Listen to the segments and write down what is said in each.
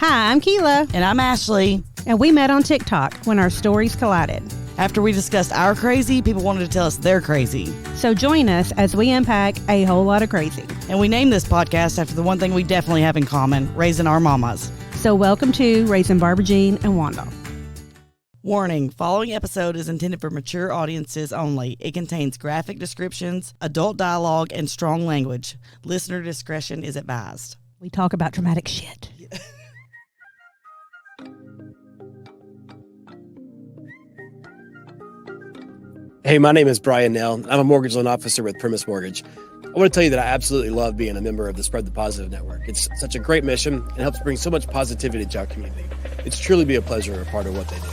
Hi, I'm Kila. And I'm Ashley. And we met on TikTok when our stories collided. After we discussed our crazy, people wanted to tell us they're crazy. So join us as we unpack a whole lot of crazy. And we named this podcast after the one thing we definitely have in common, raising our mamas. So welcome to Raising Barbara Jean and Wanda. Warning, following episode is intended for mature audiences only. It contains graphic descriptions, adult dialogue, and strong language. Listener discretion is advised. We talk about dramatic shit. Hey, my name is Brian Nell. I'm a mortgage loan officer with Primis Mortgage. I want to tell you that I absolutely love being a member of the Spread the Positive Network. It's such a great mission and helps bring so much positivity to our community. It's truly be a pleasure to be a part of what they do.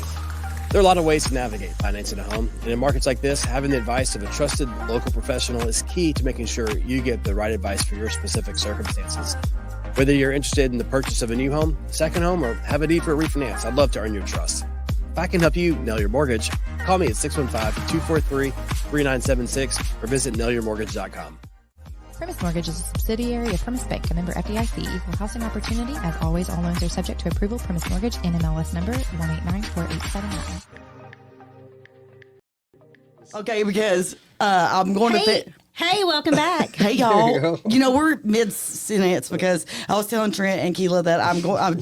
There are a lot of ways to navigate financing a home, and in markets like this, having the advice of a trusted local professional is key to making sure you get the right advice for your specific circumstances. Whether you're interested in the purchase of a new home, second home, or have a need for a refinance, I'd love to earn your trust. If I can help you nail your mortgage, call me at 615-243-3976 or visit nailyourmortgage.com. Primis Mortgage is a subsidiary of Primis Bank, a member FDIC, equal housing opportunity. As always, all loans are subject to approval. Primis Mortgage, NMLS number 1894879. Okay, because I'm going to... Hey, welcome back. Hey, y'all. You know, we're mid-sentence because I was telling Trent and Kila that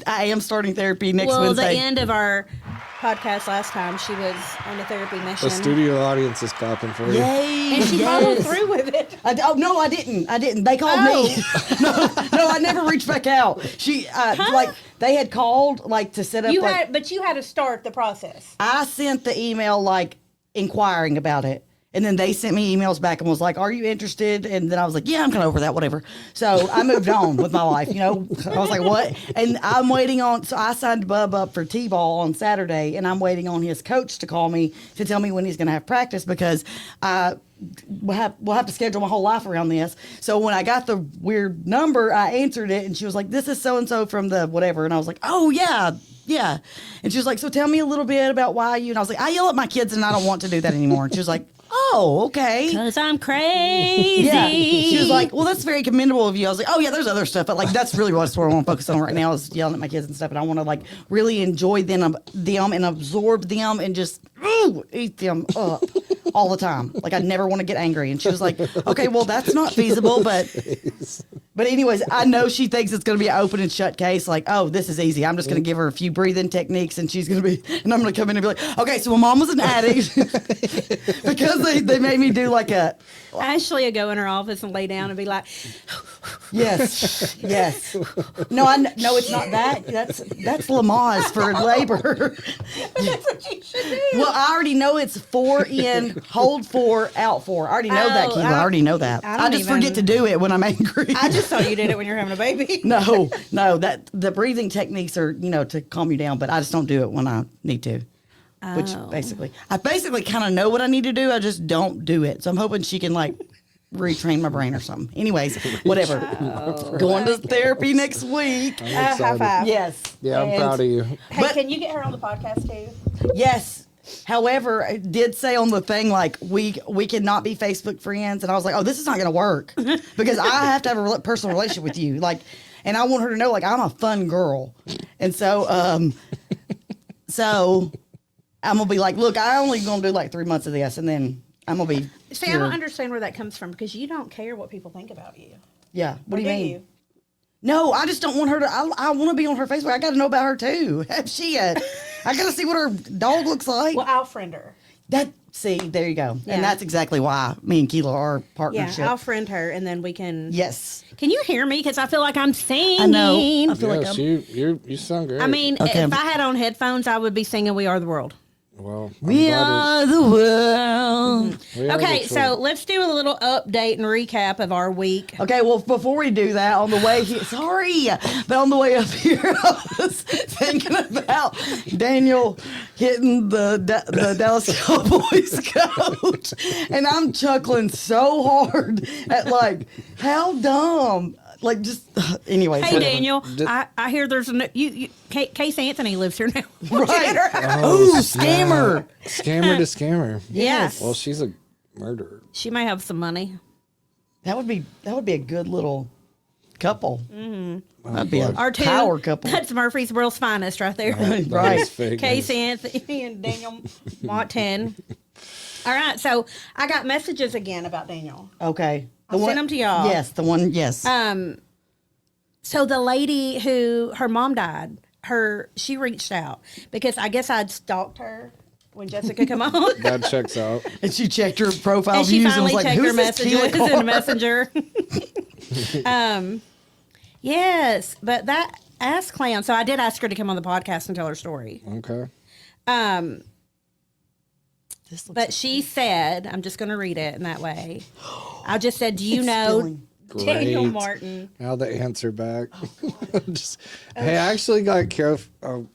I am starting therapy next Wednesday. Well, the end of our podcast last time, she was on a therapy mission. The studio audience is clapping for you. Yay. And she followed through with it. No, I didn't. They called me. No, I never reached back out. Like, they had called, like, to set up, But you had to start the process. I sent the email, like, inquiring about it. And then they sent me emails back and was like, are you interested? And then I was like, yeah, I'm kind of over that, whatever. So I moved on with my life, you know. I was like, what? And I'm waiting on, so I signed Bub up for T-ball on Saturday, and I'm waiting on his coach to call me to tell me when he's going to have practice because we'll have to schedule my whole life around this. So when I got the weird number, I answered it, and she was like, this is so-and-so from the whatever. And I was like, oh, yeah. Yeah. And she was like, so tell me a little bit about why you, and I was like, I yell at my kids and I don't want to do that anymore. And she was like, oh, okay. Because I'm crazy. Yeah. She was like, well, that's very commendable of you. I was like, oh, yeah, there's other stuff. But, like, that's really what I want to focus on right now is yelling at my kids and stuff. And I want to, like, really enjoy them and absorb them and just eat them up all the time. Like, I never want to get angry. And she was like, okay, well, that's not feasible. But anyways, I know she thinks it's going to be an open and shut case. Like, oh, this is easy. I'm just going to give her a few breathing techniques and I'm going to come in and be like, okay, so my mom was an addict because they made me do like a... Ashley would go in her office and lay down and be like... Yes. No, it's not that. That's Lamaze for labor. That's what you should do. Well, I already know it's 4 in, hold 4, out 4. I already know that, Kila. I already know that. I just forget to do it when I'm angry. I just thought you did it when you're having a baby. No, that the breathing techniques are, to calm you down, but I just don't do it when I need to. Which I basically kind of know what I need to do. I just don't do it. So I'm hoping she can like retrain my brain or something. Anyways, whatever. Going to therapy next week. High five. Yes. Yeah, I'm proud of you. Hey, can you get her on the podcast too? Yes. However, it did say on the thing, like, we cannot be Facebook friends. And I was like, oh, this is not going to work because I have to have a personal relationship with you. Like, and I want her to know, like, I'm a fun girl. And so, so I'm going to be like, look, I only going to do like 3 months of this. And then I'm going to be. See, I don't understand where that comes from because you don't care what people think about you. Yeah. What do you mean? No, I just don't want her to. I want to be on her Facebook. I got to know about her too. Have she yet? I got to see what her dog looks like. Well, I'll friend her. See, there you go. Yeah. And that's exactly why me and Kila are partnership. Yeah, I'll friend her and then we can. Yes. Can you hear me? Because I feel like I'm singing. I know. I feel like you sound great. I mean, okay. If I had on headphones, I would be singing "We Are the World." Well, we are the world. Okay, so let's do a little update and recap of our week. Okay, well, before we do that, on the way here, but on the way up here, I was thinking about Daniel hitting the Dallas Cowboys coach, and I'm chuckling so hard at, like, how dumb. Like, just, anyways. Hey, Daniel, I hear there's Case Anthony lives here now. Right. Oh, scammer. Scammer to scammer. Yes. Well, she's a murderer. She may have some money. That would be a good little couple. Mm-hmm. That'd be a Our two power couple. That's Murphy's World's finest right there. Right. That's fake Casey news. Anthony and Daniel Martin. All right, so I got messages again about Daniel. Okay. I'll send them to y'all. Yes, the one, yes. So the lady who her mom died, she reached out because I guess I'd stalked her when Jessica come on. That checks out. And she checked her profile And she views and finally was like, checked her who's this messages Kila in Messenger. Yes, but that ass clown. So I did ask her to come on the podcast and tell her story. Okay. This looks But she said, I'm just going to read it in that way. I just said, do you know spilling. Daniel Great. Martin? Now the answer back. Hey, I actually got careful.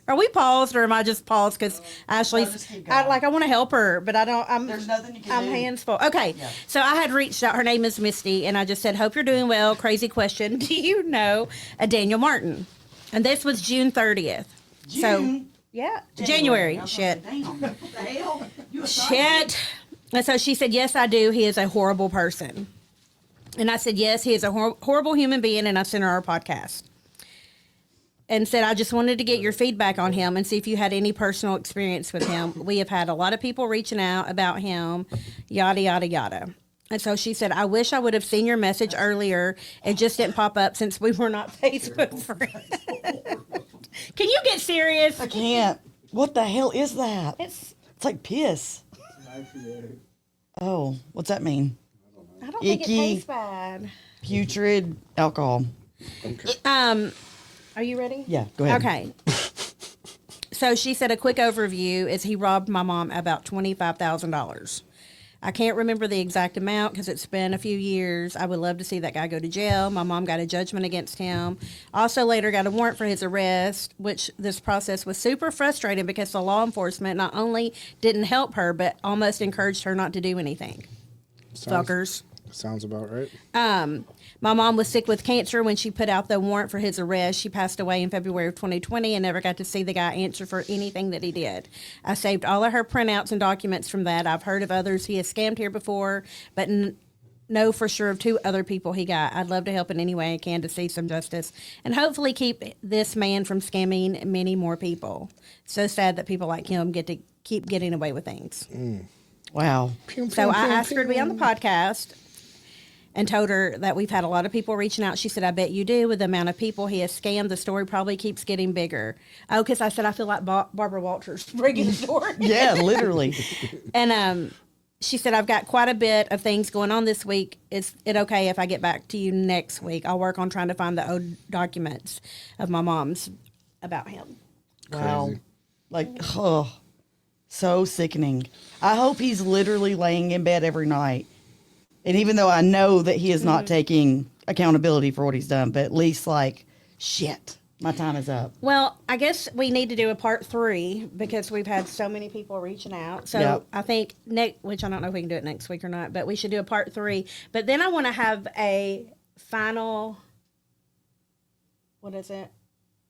Are we paused or am I just paused because Ashley's just keep going. I want to help her, but I don't. There's nothing you can I'm do. hands full. Okay, so I had reached out. Her name is Misty, and I just said, "Hope you're doing well." Crazy question: do you know a Daniel Martin? And this was June 30th. So June? yeah, January. I was Shit. like, damn, what the hell? You a Shit. And so she said, yes, I do. He is a horrible person. And I said, yes, he is a horrible human being. And I sent her our podcast. And said, I just wanted to get your feedback on him and see if you had any personal experience with him. We have had a lot of people reaching out about him, yada, yada, yada. And so she said, I wish I would have seen your message earlier. It just didn't pop up since we were not Facebook friends. Can you get serious? I can't. What the hell is that? It's like piss. Oh, what's that mean? I don't think it Icky. tastes bad. Putrid alcohol. Are you ready? Yeah, go ahead. Okay. So she said a quick overview is he robbed my mom about $25,000. I can't remember the exact amount because it's been a few years. I would love to see that guy go to jail. My mom got a judgment against him. Also later got a warrant for his arrest, which this process was super frustrating because the law enforcement not only didn't help her, but almost encouraged her not to do anything. Fuckers. Sounds about right. My mom was sick with cancer when she put out the warrant for his arrest. She passed away in February of 2020 and never got to see the guy answer for anything that he did. I saved all of her printouts and documents from that. I've heard of others he has scammed here before, but know for sure of 2 other people he got. I'd love to help in any way I can to see some justice and hopefully keep this man from scamming many more people. So sad that people like him get to keep getting away with things. Wow. So I asked her to be on the podcast and told her that we've had a lot of people reaching out. She said, I bet you do. With the amount of people he has scammed, the story probably keeps getting bigger. Oh, because I said I feel like Barbara Walters bringing the story. Yeah, literally. And she said, I've got quite a bit of things going on this week. Is it okay if I get back to you next week? I'll work on trying to find the old documents of my mom's about him. Wow. Crazy. Like, oh, so sickening. I hope he's literally laying in bed every night. And even though I know that he is not taking accountability for what he's done, but at least like, shit, my time is up. Well, I guess we need to do a part 3 because we've had so many people reaching out. So Yep. I think which I don't know if we can do it next week or not, but we should do a part 3. But then I want to have a final, what is it?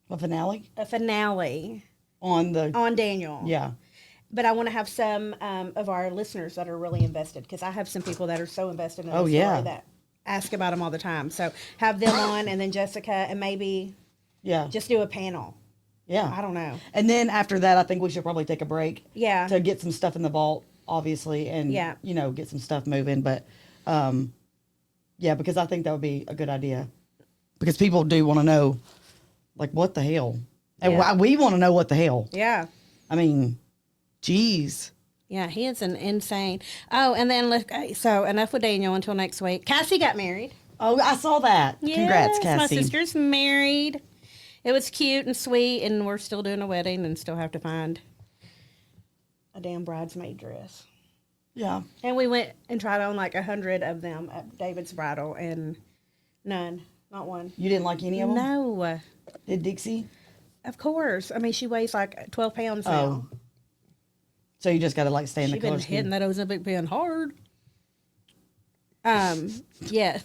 A finale A finale on the, on Daniel. yeah. But I want to have some of our listeners that are really invested because I have some people that are so invested in this story yeah. that ask about him all the time. So have them on and then Jessica and maybe Yeah. just do a panel. Yeah. I don't know. And then after that, I think we should probably take a break. Yeah. To get some stuff in the vault, obviously, and, Yeah. you know, get some stuff moving. But, yeah, because I think that would be a good idea. Because people do want to know, like, what the hell? And Yeah. we want to know what the hell. Yeah. I mean, geez. Yeah, he is an insane. Oh, and then okay, so enough with Daniel until next week. Cassie got married. Oh, I saw that. Congrats, Yes, Cassie. My sister's married. It was cute and sweet, and we're still doing a wedding and still have to find a damn bridesmaid dress. Yeah. And we went and tried on like 100 of them at David's bridal, and none, not one. You didn't like any of them? No, Did Dixie? of course. I mean, she weighs like 12 pounds now. Oh. So you just got to, like, stay in She's the been color hitting scheme. that Ozempic pen hard. Yeah.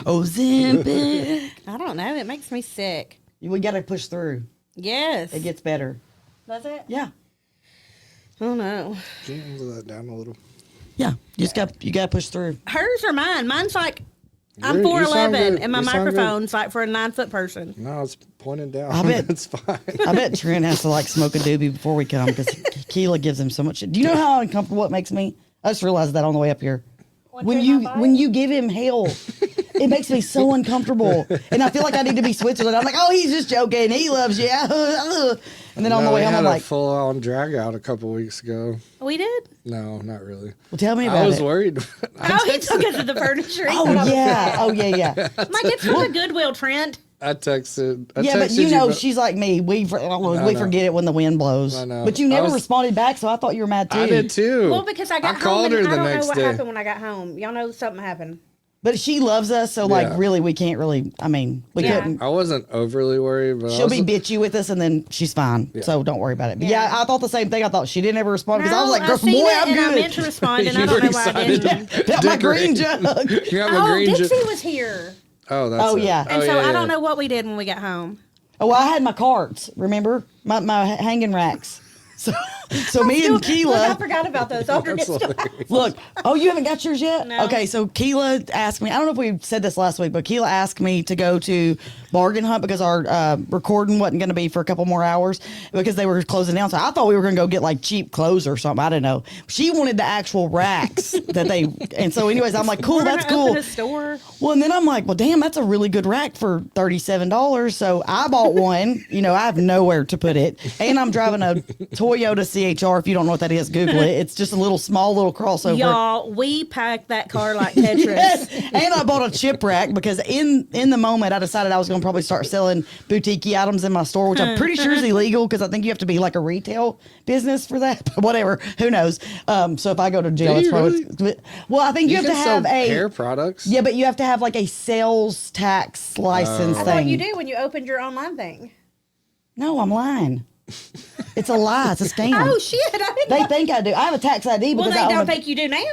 Ozempic. I don't know. It makes me sick. We got to push through. Yes. It gets better. Does it? Yeah. Oh no. Can you move that down a little? Yeah, you got to push through. Hers or mine? Mine's like I'm You sound 4'11", good. and my You sound good. microphone's like for a 9-foot person. No, it's pointed down. I bet- It's fine. I bet Trent has to like smoke a doobie before we come because Kila gives him so much shit. Do you know how uncomfortable it makes me? I just realized that on the way up here. When you give him hell, it makes me so uncomfortable, and I feel like I need to be Switzerland. I'm like, oh, he's just joking. He loves you. And then on the way home, I'm like, full on drag out a couple weeks ago. We did. No, not really. well, tell me about it. I was worried. Oh, he took us to the furniture. Oh yeah. I'm like, it's from the Goodwill, Trent. I texted. Yeah, but you know, she's like me. We forget it when the wind blows. I know. But you never I was- responded back, so I thought you were mad too. I did too. Well, because I got home called and her I the don't know next what day. happened when I got home. Y'all know something happened. But she loves us, so like Yeah. really, we can't really. I mean, we Yeah. couldn't. I wasn't overly worried, but She'll be bitchy with us, and then she's fine. So don't worry about it. But yeah, I thought the same thing. I thought she didn't ever respond because I was like, I "Girl, seen boy, it, I'm and good." I meant to respond, and I You don't know were why I excited. didn't. That my green jug. You have a Oh, green Dixie ju- was here. Oh, that's Oh, it. yeah. And so yeah, I yeah. don't know what we did when we got home. Oh, well, I had my carts. Remember my hanging racks. So me and Look, I Kila. forgot about those. Alternate That's stories. hilarious. Look, oh, you haven't got yours yet? No. Okay, so Kila asked me, I don't know if we said this last week, but Kila asked me to go to Bargain Hunt because our recording wasn't going to be for a couple more hours because they were closing down. So I thought we were going to go get like cheap clothes or something. I don't know. She wanted the actual racks that they, and so anyways, I'm like, cool, We're that's gonna cool. Open a store. Well, and then I'm like, well, damn, that's a really good rack for $37. So I bought one. You know, I have nowhere to put it. And I'm driving a Toyota CHR. If you don't know what that is, Google it. It's just a small little crossover. Y'all, we packed that car like Tetris. Yes. And I bought a chip rack because in the moment I decided I was going to probably start selling boutique items in my store, which I'm pretty sure is illegal because I think you have to be like a retail business for that. But whatever, who knows? So if I go to jail, Do it's you probably. really? Well, I think you have to can sell have a hair products. Yeah, but you have to have like a sales tax license I thing. thought you do when you opened your online thing. No, I'm lying. It's a lie. It's a scam. Oh shit! I didn't They know. think I do. I have a tax ID Well, because they I own don't a, think you do now.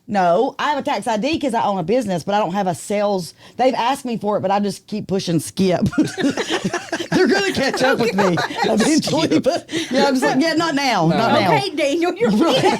No, I have a tax ID because I own a business, but I don't have a sales. They've asked me for it, but I just keep pushing skip. They're going to catch up with me eventually. But yeah, I'm just like, yeah, not now. Not now. Okay, Daniel, you're Right.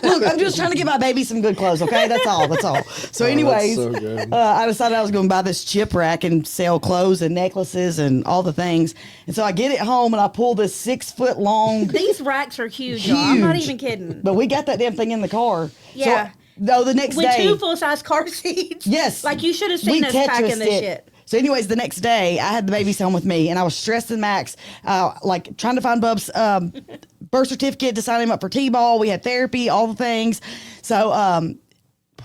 Look, I'm just trying to get my baby some good clothes, okay? That's all. That's all. So, anyways, so good. I decided I was going to buy this chip rack and sell clothes and necklaces and all the things. And so I get it home and I pull this 6 foot long. These racks are huge, y'all. I'm not Huge. even kidding. But we got that damn thing in the car. Yeah. So, no, the next With day. 2 full-size car seats. Yes. Like you should have seen us packing this shit. So, anyways, the next day I had the babies home with me, and I was stressed and max, like trying to find Bub's birth certificate to sign him up for T-ball. We had therapy, all the things. So,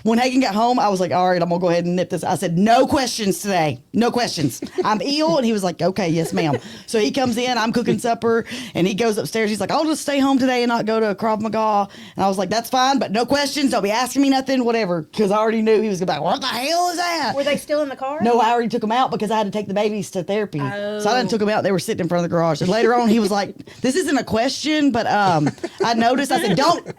when Hagen got home, I was like, all right, I'm going to go ahead and nip this. I said, no questions today. No questions. I'm ill. And he was like, okay, yes, ma'am. So he comes in, I'm cooking supper, and he goes upstairs. He's like, I'll just stay home today and not go to Krav Maga. And I was like, that's fine, but no questions. Don't be asking me nothing, whatever. Because I already knew he was going to be like, what the hell is that? Were they still in the car? No, I already took them out because I had to take the babies to therapy. So I didn't took them out. They were sitting in front of the garage. And later on, he was like, this isn't a question, but I noticed. I said, don't.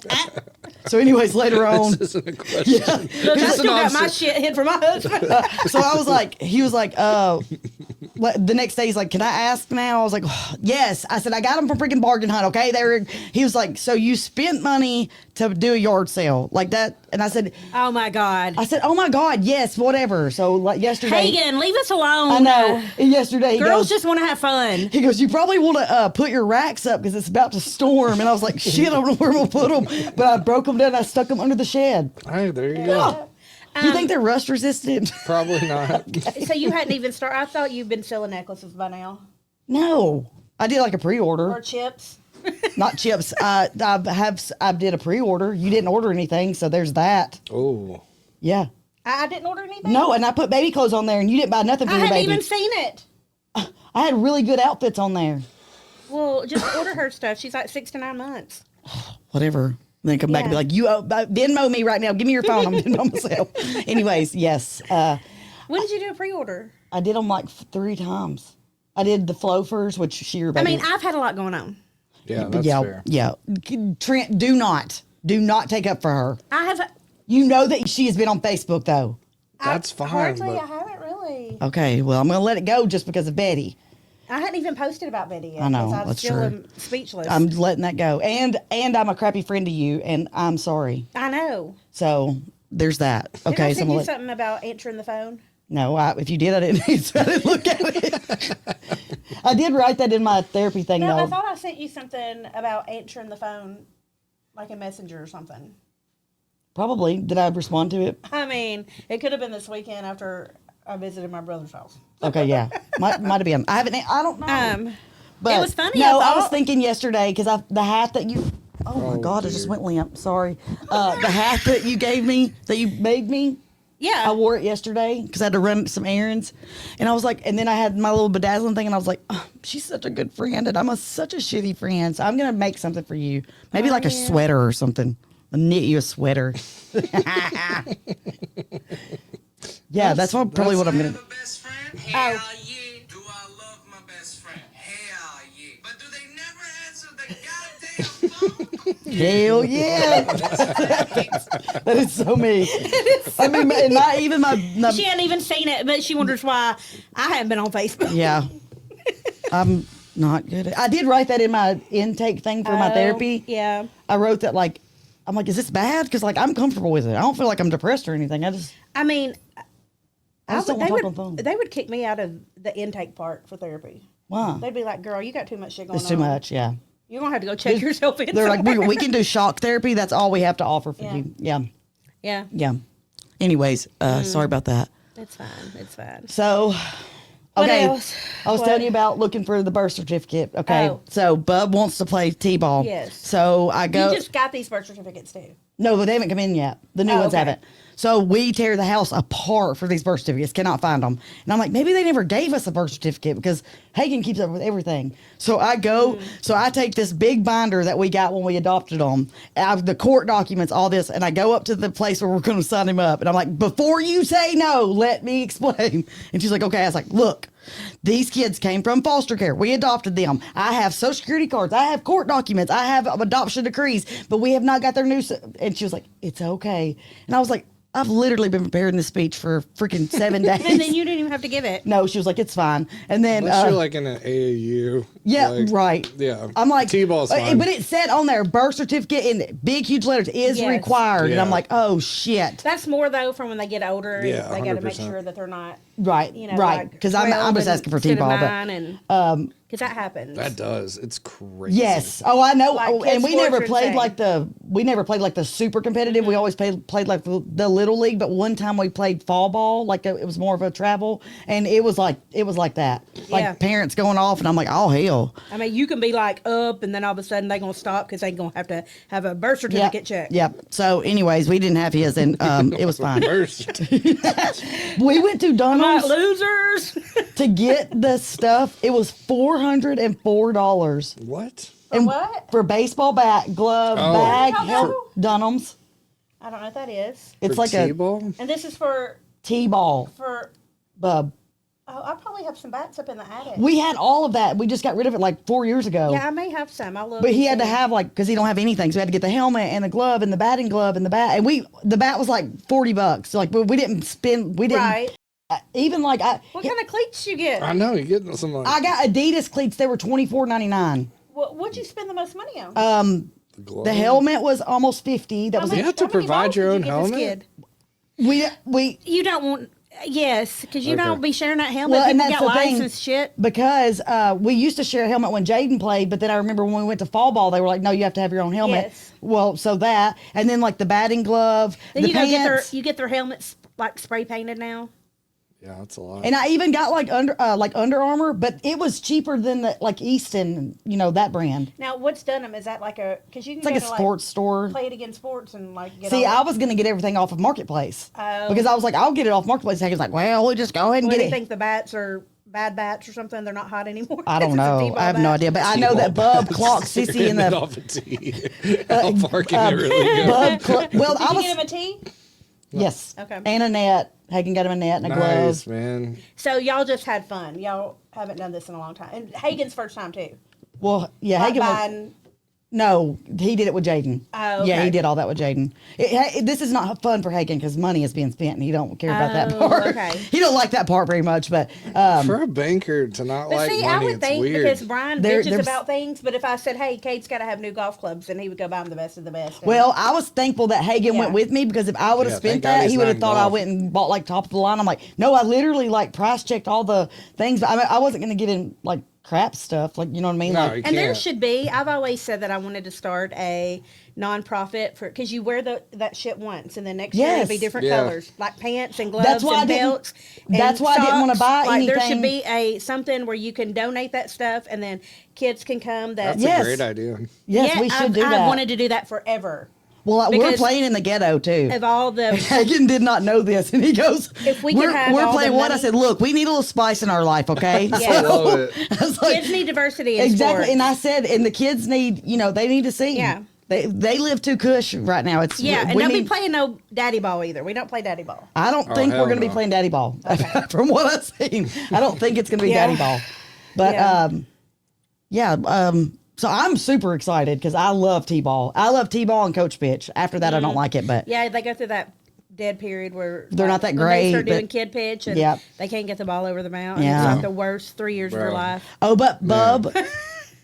So anyways, later on. This isn't a question. Look, I Just still an got my obser- shit hid from my husband. So I was like, he was like, the next day he's like, can I ask now? I was like, oh, yes. I said, I got them from freaking Bargain Hunt. Okay. He was like, so you spent money to do a yard sale like that? And I said, Oh my God. oh my God, yes, whatever. So like yesterday. Hagen, leave us alone. I know. Yesterday he Girls goes, just want to have fun. he goes, you probably want to put your racks up because it's about to storm. And I was like, shit, I don't know where I'm going to put them. But I broke them down and I stuck them under the shed. Hey, there you go. Do you think they're rust resistant? Probably not. So you hadn't even started. I thought you'd been selling necklaces by now. No. I did like a pre-order. Or chips. Not chips. I did a pre-order. You didn't order anything, so there's that. Oh. Yeah. I didn't order anything. No, and I put baby clothes on there, and you didn't buy nothing for I your hadn't baby. even seen it. I had really good outfits on there. Well, just order her stuff. She's like 6 to 9 months. Whatever. Then come back and be Yeah. like, you Venmo me right now. Give me your phone. I'm Venmo myself. Anyways, yes. When did you do a pre-order? I did them like 3 times. I did the Flofers, which sheer I baby. mean, I've had a lot going on. Yeah, that's yeah, fair. yeah. Trent, do not take up for her. I have. You know that she has been on Facebook though. That's fine. Hardly, but I haven't really. Okay, well, I'm going to let it go just because of Betty. I hadn't even posted about Betty yet. I know, 'cause I that's still true. am speechless. I'm letting that go. And I'm a crappy friend to you, and I'm sorry. I know. So there's that. Did I Okay, send so you something about answering the phone? no, if you did, I didn't. I didn't look at it. I did write that in my therapy thing, No, though. I thought I sent you something about answering the phone, like a messenger or something. Probably. Did I respond to it? I mean, it could have been this weekend after I visited my brother's house. Okay, yeah, might have been. I haven't. I don't know. But it was funny. No, I I was thought. thinking yesterday because the hat that you. Oh my God! It just went limp. Sorry. The hat that you gave me, that you made me. Yeah. I wore it yesterday because I had to run some errands, and I was like, and then I had my little bedazzling thing, and I was like, oh, she's such a good friend, and I'm such a shitty friend, so I'm gonna make something for you, maybe like a sweater or something. I'll knit you a sweater. Yeah, that's probably what I'm gonna. Best friend? Oh. Hell yeah. Do I love my best friend? Hell yeah. But do they never answer the goddamn phone? Hell yeah! That is so me. I mean, and not even my She hadn't even seen it, but she wonders why I haven't been on Facebook. yeah. I'm not good at. I did write that in my intake thing for my therapy. Yeah. I wrote that like, I'm like, is this bad? Because like I'm comfortable with it. I don't feel like I'm depressed or anything. I mean, I just don't want to talk on the phone. they would kick me out of the intake part for therapy. Why? They'd be like, "Girl, you got too much shit going on. It's too much. Yeah. You're gonna have to go check yourself in." They're like, somewhere." we can do shock therapy. That's all we have to offer for Yeah. you. Yeah. Yeah, Yeah. Anyways, sorry about that. it's fine. It's fine. So, What okay. else? I was What? telling you about looking for the birth certificate. Okay. Oh. So, Bub wants to play T-ball. Yes. So, I go. You just got these birth certificates too. No, but they haven't come in yet. The new Oh, ones okay. haven't. So we tear the house apart for these birth certificates. Cannot find them. And I'm like, maybe they never gave us a birth certificate because Hagen keeps up with everything. So I go, so I take this big binder that we got when we adopted them, the court documents, all this, and I go up to the place where we're going to sign him up. And I'm like, before you say no, let me explain. And she's like, okay. I was like, look. These kids came from foster care. We adopted them. I have social security cards. I have court documents. I have adoption decrees, but we have not got their new. And she was like, it's okay. And I was like, I've literally been preparing this speech for freaking 7 days. And then you didn't even have to give it. No, she was like, it's fine. And then, Unless you're like in an AAU. yeah, like, right. Yeah. I'm like, T-ball's fine. but it said on there, birth certificate in big, huge letters is Yes. required. And I'm Yeah. like, oh, shit. That's more though from when they get older. Yeah, they got to make 100%. sure that they're not, Right, you know, right. like Because I'm 12 just asking for instead of T-ball. But, 9 and because that happens. That does. It's crazy. yes. Oh, I know. Like Oh, kids and we sports never are played insane. like the super competitive. We always played like the little league. But one time we played fall ball, like it was more of a travel, and it was like that. Like Yeah. parents going off, and I'm like, oh hell. I mean, you can be like up, and then all of a sudden they're gonna stop because they're gonna have to have a birth certificate check. Yep. So, anyways, we didn't have his, and it was fine. First. We went to Not Dunham's losers. to get the stuff. It was $404. What? And what? for baseball bat, glove, Oh. bag, For- help, Dunham's. I don't know what that is. It's For like a T-ball? And this is for T-ball, bub. Oh, I probably have some bats up in the attic. We had all of that. We just got rid of it like 4 years ago. Yeah, I may have some. I'll look. But he and had to see. have like, because he don't have anything, so we had to get the helmet and the glove and the batting glove and the bat. And the bat was like $40. So like, we didn't spend. We didn't Right. even like What kind of cleats you get? I know. You're getting some like I got Adidas cleats. They were $24.99. What'd you spend the most money on? the glove. The helmet was almost $50. That was You have to How many provide balls your did own you give this helmet? kid? we You don't want. Yes, because you Okay. don't be sharing that helmet. Well, and People that's got the thing. licensed shit. because we used to share a helmet when Jaden played, but then I remember when we went to fall ball, they were like, "No, you have to have your own helmet." Yes. Well, so that, and then like the batting glove, Then the you go pants, get their helmets like spray painted now. Yeah, that's a lot. and I even got like Under Armour, but it was cheaper than the like Easton, that brand. Now, what's Dunham? Is that like a? Because you can It's like go a to, sports store. play it against sports and like get. See, all I was gonna get everything off of Marketplace Oh. because I was like, I'll get it off Marketplace. And he was like, well, we'll just go ahead and What do get you it. think the bats are bad bats or something? They're not hot anymore. I don't It's a know. T-ball I have no bat. idea, but I know that Bub clocked Sissy in Getting it the off a tee. How far can it really go? well, Did I you was get him a tee? yes, Okay. and a net. Hagen got him a net and a glove. Nice, man. So y'all just had fun. Y'all haven't done this in a long time. And Hagen's first time too. Well, yeah, Like Hagen. buying No, he did it with Jaden. Oh, Yeah, okay. he did all that with Jaden. This is not fun for Hagen because money is being spent, and he don't care about that Oh, part. okay. He don't like that part very much. But For a banker to not But like see, money, I would it's think weird. because Brian There- bitches there's- about things, but if I said, "Hey, Kate's got to have new golf clubs," then he would go buy them the best of the best. And- well, I was thankful that Hagen Yeah. went with me because if I would have Yeah, spent thank God that, he's he would not have in thought I golf. went and bought like top of the line. I'm like, no, I literally like price checked all the things. But I wasn't going to get in like crap stuff. Like, you know what I mean? No, Like, you And there can't. should be. I've always said that I wanted to start a nonprofit for because you wear that shit once, and then next year it'll be Yes. different Yeah. colors, like pants and gloves That's why I and didn't- belts. and that's why I didn't wanna socks. buy Like there should anything. be a something where you can donate that stuff, and then kids can come. That That's Yes. a great idea. yes, yeah, we should I've, do that. I've wanted to do that forever. well, we're because playing in the ghetto too. Of all the Hagen did not know this, and he goes, If we could we're, have we're all the playing what? I money- said, look, we need a little spice in our life, okay? Yeah. I love it. I was like, kids need diversity in exactly. sports. And I said, and the kids need, they need to see. Yeah. They live too cush right now. It's Yeah, and we don't be need- playing no daddy ball either. We don't play daddy ball. I don't Oh, think we're hell going to be no. playing daddy ball. From what I've seen, I don't think it's going to be Yeah. daddy ball. But so I'm super excited because I love t-ball. I love t-ball and coach pitch. After that, I don't like it, but Yeah, they go through that dead period where They're not that when great, They start doing but- kid pitch and Yep. they can't get the ball over the mound. And Yeah. it's like the worst 3 years of their Bro. life. oh, but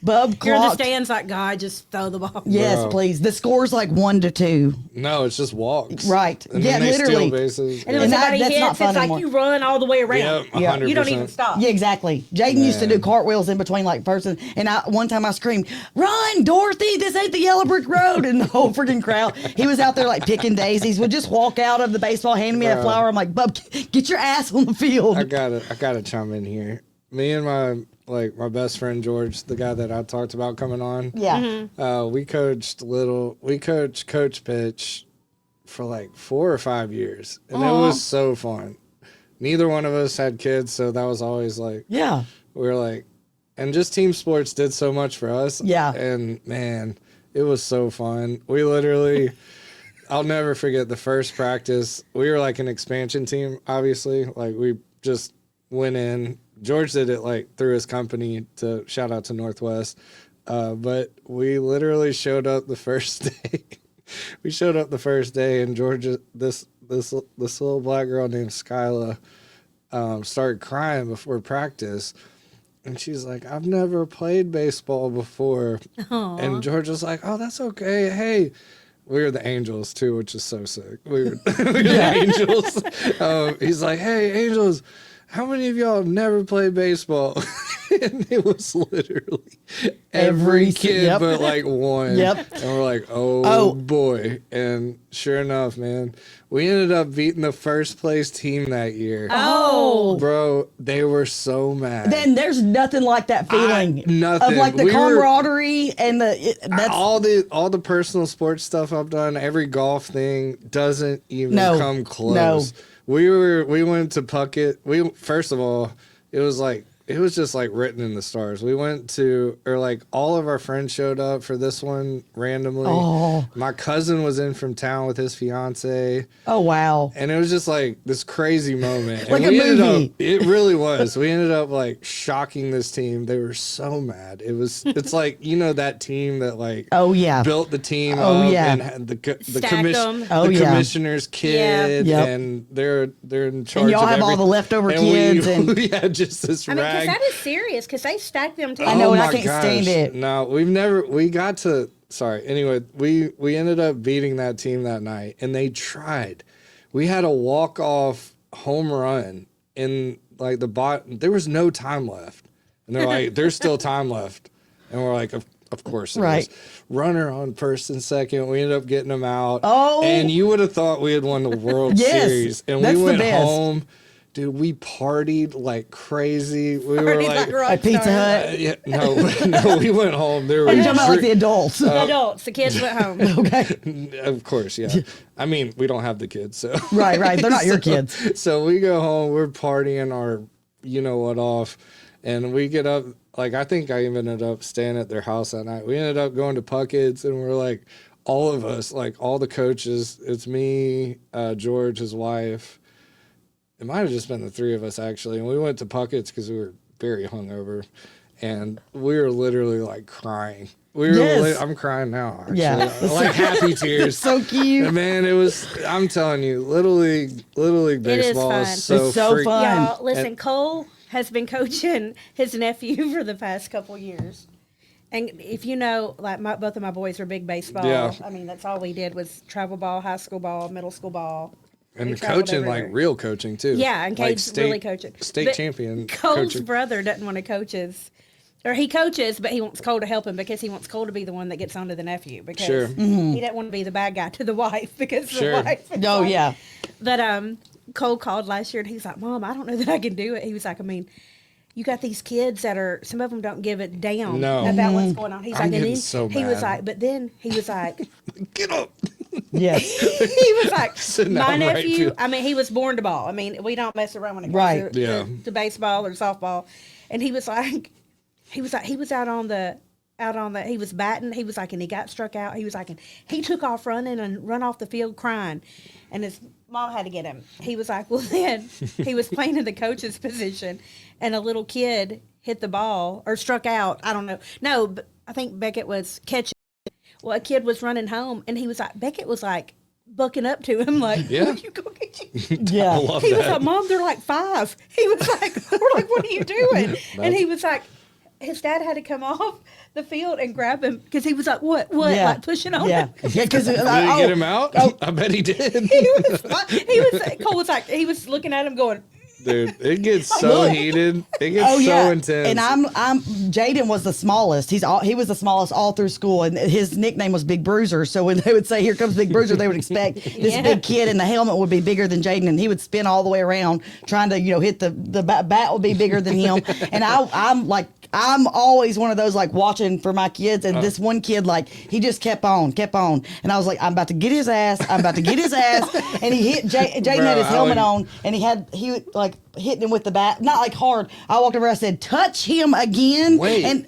Bub You're in the clocked. stands like, God, just throw the ball. Yes, Bro. please. The score's like 1-2. No, it's just walks. Right. And Yeah, then they literally. steal bases. And then when And somebody that's not hits, fun it's like anymore. you run all the way around. Yeah, Yeah. 100%. You don't even stop. Yeah, exactly. Jaden used to do Man. cartwheels in between like person, and one time I screamed, "Run, Dorothy! This ain't the yellow brick road!" And the whole freaking crowd. He was out there like picking daisies. Would just walk out of the baseball, hand me a Bro. flower. I'm like, "Bub, get your ass on the field." I gotta chime in here. Me and my best friend George, the guy that I talked about coming on. Yeah. We coached coach pitch for like 4 or 5 years, and it was so fun. Neither one of us had kids, so that was always like Yeah. we were like, and just team sports did so much for us. Yeah. And man, it was so fun. We literally, I'll never forget the first practice. We were like an expansion team, obviously. Like we just went in. George did it like through his company to shout out to Northwest. But we literally showed up the first day. We showed up the first day, and George, this little black girl named Skyla, started crying before practice. And she's like, "I've never played baseball before." And George was like, "Oh, that's okay. Hey," we were the Angels too, which is so sick. We were the Angels. He's like, "Hey, Angels, how many of y'all have never played baseball?" And it was literally every kid Yep. but like one. Yep. And we're like, oh Oh. boy. And sure enough, man, we ended up beating the first place team that year. Oh. Bro, they were so mad. Then there's nothing like that feeling nothing. of like the We were- camaraderie and that's all the personal sports stuff I've done, every golf thing doesn't even No. come close. We went to Puckett. First of all, it was just like written in the stars. We went to, or like all of our friends showed up for this one randomly. Oh. My cousin was in from town with his fiance. oh wow. And it was just like this crazy moment. Like and a we ended movie. up, it really was. We ended up like shocking this team. They were so mad. It's like, that team that like Oh yeah. built the team Oh, up yeah. and had the Stacked 'em. Oh, the yeah. commissioner's kid Yep. and they're in charge y'all of have all everything. the leftover and kids we, and- we had just this I mean, because rag. that is serious because they stack them too. I know, and I my can't stand it. No, we got to, sorry. Anyway, we ended up beating that team that night, and they tried. We had a walk-off home run in like there was no time left. And they're like, there's still time left. And we're like, of course there Right. is. Runner on first and second. We ended up getting them out. Oh. And you would have thought we had won the World Yes, Series. And that's we the went best. home. Dude, we partied like crazy. We were Party like, like rock At Pizza stars. Hut. yeah, no, we went home. There Are you was talking about like the adults? The adults, the kids went home. Okay. of course, yeah. I mean, we don't have the kids, so Right. They're not your kids. So we go home, we're partying our, off, and we get up. Like I think I even ended up staying at their house that night. We ended up going to Puckett's, and we're like, all of us, like all the coaches. It's me, George, his wife. It might have just been the three of us actually, and we went to Puckett's because we were very hungover. and we were literally like crying. We were. Yes. I'm crying now. Actually. Yeah. Like happy tears. So cute. And man, it was. I'm telling you, Little League baseball fun. is so It's so freaking. fun. Y'all, listen, Cole has been coaching his nephew for the past couple years. And if you know, like both of my boys are big baseball. Yeah. I mean, that's all we did was travel ball, high school ball, middle school ball. We And traveled coaching, like everywhere. real coaching too. Yeah, and like Cade's really coaching. State But champion Cole's coaching. brother doesn't want to coach or he coaches, but he wants Cole to help him because he wants Cole to be the one that gets onto the nephew because Sure. he doesn't want to be the bad guy to the wife because Sure. the wife. is Oh like- yeah. But Cole called last year and he's like, Mom, I don't know that I can do it. He was like, I mean, you got these kids that are some of them don't give it down No. about what's going on. He's I'm like, and getting then so he was mad. like, but then he was like, Get up. Yes. he was like, Sitting my out in right nephew. field. I mean, he was born to ball. I mean, we don't mess around when it comes Right. to, Yeah. to baseball or softball. And he was out on the. He was batting. He was like, and he got struck out. He was like, and he took off running and run off the field crying, and his mom had to get him. He was like, well, then he was playing in the coach's position, and a little kid hit the ball or struck out. I don't know. No, but I think Beckett was catching. Well, a kid was running home, and he was like, Beckett was like bucking up to him, like, Yeah. "Oh, you go get you." Yeah. I love He was that. like, Mom, they're like 5. He was like, we're like, what are you doing? And he was like, his dad had to come off the field and grab him because he was like, what, Yeah. like pushing on Yeah. him. Yeah. Because Did he get him out? I bet he did. Cole was like, he was looking at him going, Dude, it gets so Look. heated. It gets Oh yeah, so intense. and I'm Jaden was the smallest. He was the smallest all through school, and his nickname was Big Bruiser. So when they would say, "Here comes Big Bruiser," they would expect this Yeah. big kid, and the helmet would be bigger than Jaden, and he would spin all the way around trying to hit the bat would be bigger than him. And I'm always one of those like watching for my kids, and this one kid he just kept on, and I was like, I'm about to get his ass, and he hit Jaden had his helmet on, and he like hitting him with the bat, not like hard. I walked over, I said, touch him again. Wait.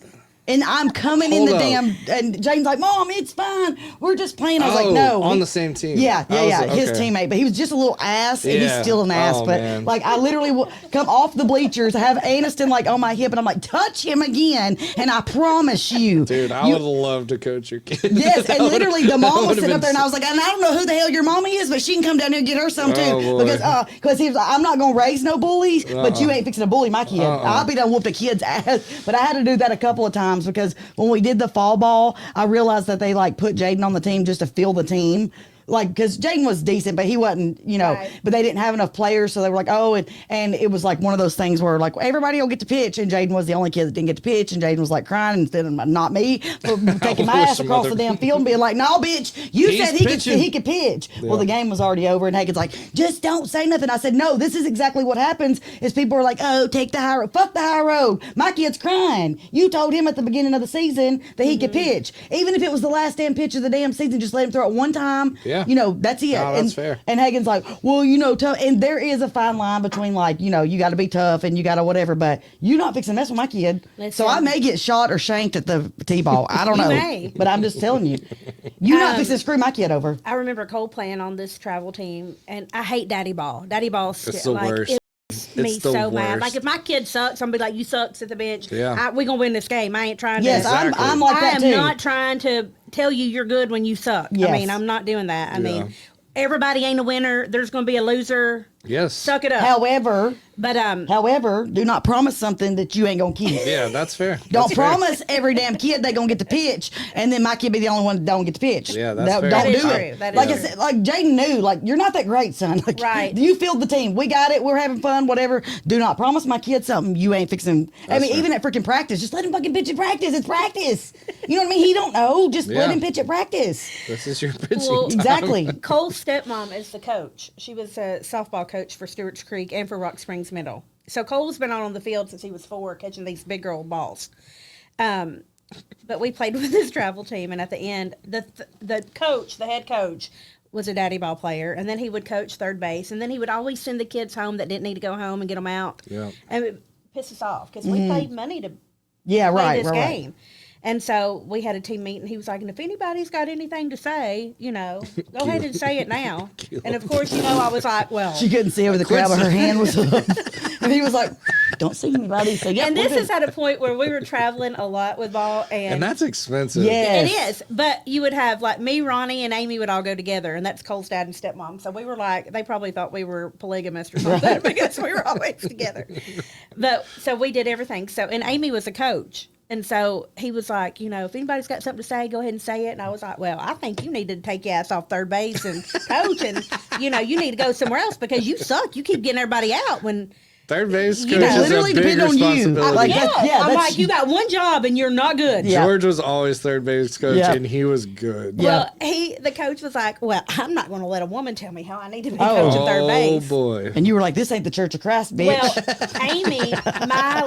And I'm coming in Hold the up. damn, and Jaden's like, Mom, it's fine. We're just playing. I was like, no. on the same team. Yeah, I was like, his okay. teammate, but he was just a little ass, and he's Yeah. still an ass. Oh, but man. I literally come off the bleachers, I have Aniston on my hip, and I'm like, touch him again, and I promise you, Dude, I you- would love to coach your kid. Yes, That and would've- literally the that mom was would've sitting up been there, and I was like, and I don't know who the hell your mommy is, but she can come down here and get her some too, Oh, boy. because he was like, I'm not gonna raise no bullies, but you ain't fixing to bully my kid. I'll be done whoop the kid's ass. But I had to do that a couple of times because when we did the fall ball, I realized that they put Jaden on the team just to fill the team. Because Jaden was decent, but he wasn't, Right. but they didn't have enough players. So they were like, oh, and it was like one of those things where everybody will get to pitch. And Jaden was the only kid that didn't get to pitch. And Jaden was like crying and said, not me, for taking my wish ass some across other- the damn field and being like, no, bitch, you He's said pitching. he could pitch. Well, the game was already over. And Hagen's like, just don't say nothing. I said, no, this is exactly what happens is people are like, oh, take the high road. Fuck the high road. My kid's crying. You told him at the beginning of the season that he could pitch. Even if it was the last damn pitch of the damn season, just let him throw it one time. Yeah. That's it. No, that's fair. And Hagen's like, well, tough. And there is a fine line between you got to be tough and you got to whatever, but you're not fixing to mess with my kid. Listen. So I may get shot or shanked at the T-ball. I don't You know. may. But I'm just telling you, you're not fixing to screw my kid over. I remember Cole playing on this travel team, and I hate Daddy Ball. Daddy Ball's It's the worst. It makes me It's the so mad. worst. Like if my kid sucks, I'm gonna be like, "You sucks" at the bench. Yeah. We gonna win this game. I ain't trying Yes, to. Exactly. I'm like I that am too. not trying to tell you you're good when you suck. Yes. I mean, I'm not doing that. I Yeah. mean, everybody ain't a winner. There's gonna be a loser. Yes. Suck it up. However, But do not promise something that you ain't gonna keep. Yeah, that's fair. Don't That's fair. promise every damn kid they gonna get to pitch, and then my kid be the only one that don't get to pitch. Yeah, that's fair. Don't That is do true. it. That is Like I true. said, like Jaden knew, you're not that great, son. Right. You filled the team. We got it. We're having fun. Whatever. Do not promise my kid something you ain't fixing. That's fair. Even at freaking practice, just let him fucking pitch at practice. It's practice. You know what I mean? He don't know. Just let Yeah. him pitch at practice. This is your pitching. Well, time. Exactly. Cole's stepmom is the coach. She was a softball coach for Stewart's Creek and for Rock Springs Middle. So Cole's been on the field since he was 4, catching these big girl balls. But we played with this travel team, and at the end, the coach, the head coach, was a daddy ball player, and then he would coach third base, and then he would always send the kids home that didn't need to go home and get them out. Yeah. And it pissed us off because we paid money to Yeah, play right, this right. game. And so we had a team meeting. He was like, and if anybody's got anything to say, go ahead and say it now. And of course, I was like, well, She couldn't see over the crowd, but her hand was up. And he was like, don't see anybody. So yeah, And we're this good. is at a point where we were traveling a lot with Ball, And that's expensive. Yeah. it is. But you would have like me, Ronnie, and Amy would all go together, and that's Cole's dad and stepmom. So we were like, they probably thought we were polygamous or something because we were always together. But so we did everything. So and Amy was a coach. And so he was like, you know, if anybody's got something to say, go ahead and say it. And I was like, well, I think you need to take your ass off third base and coach. And, you know, you need to go somewhere else because you suck. You keep getting everybody out when. Third base You coach know, is a literally big depend on you. responsibility. Like, Yeah, yeah, I'm that's- like, you got one job and you're not good. Yeah. George was always third base coach, Yeah. and he was good. Yeah. Well, the coach was like, well, I'm not going to let a woman tell me how I need to be coaching third base. boy. And you were like, this ain't the Church of Christ, bitch. Well, Amy, my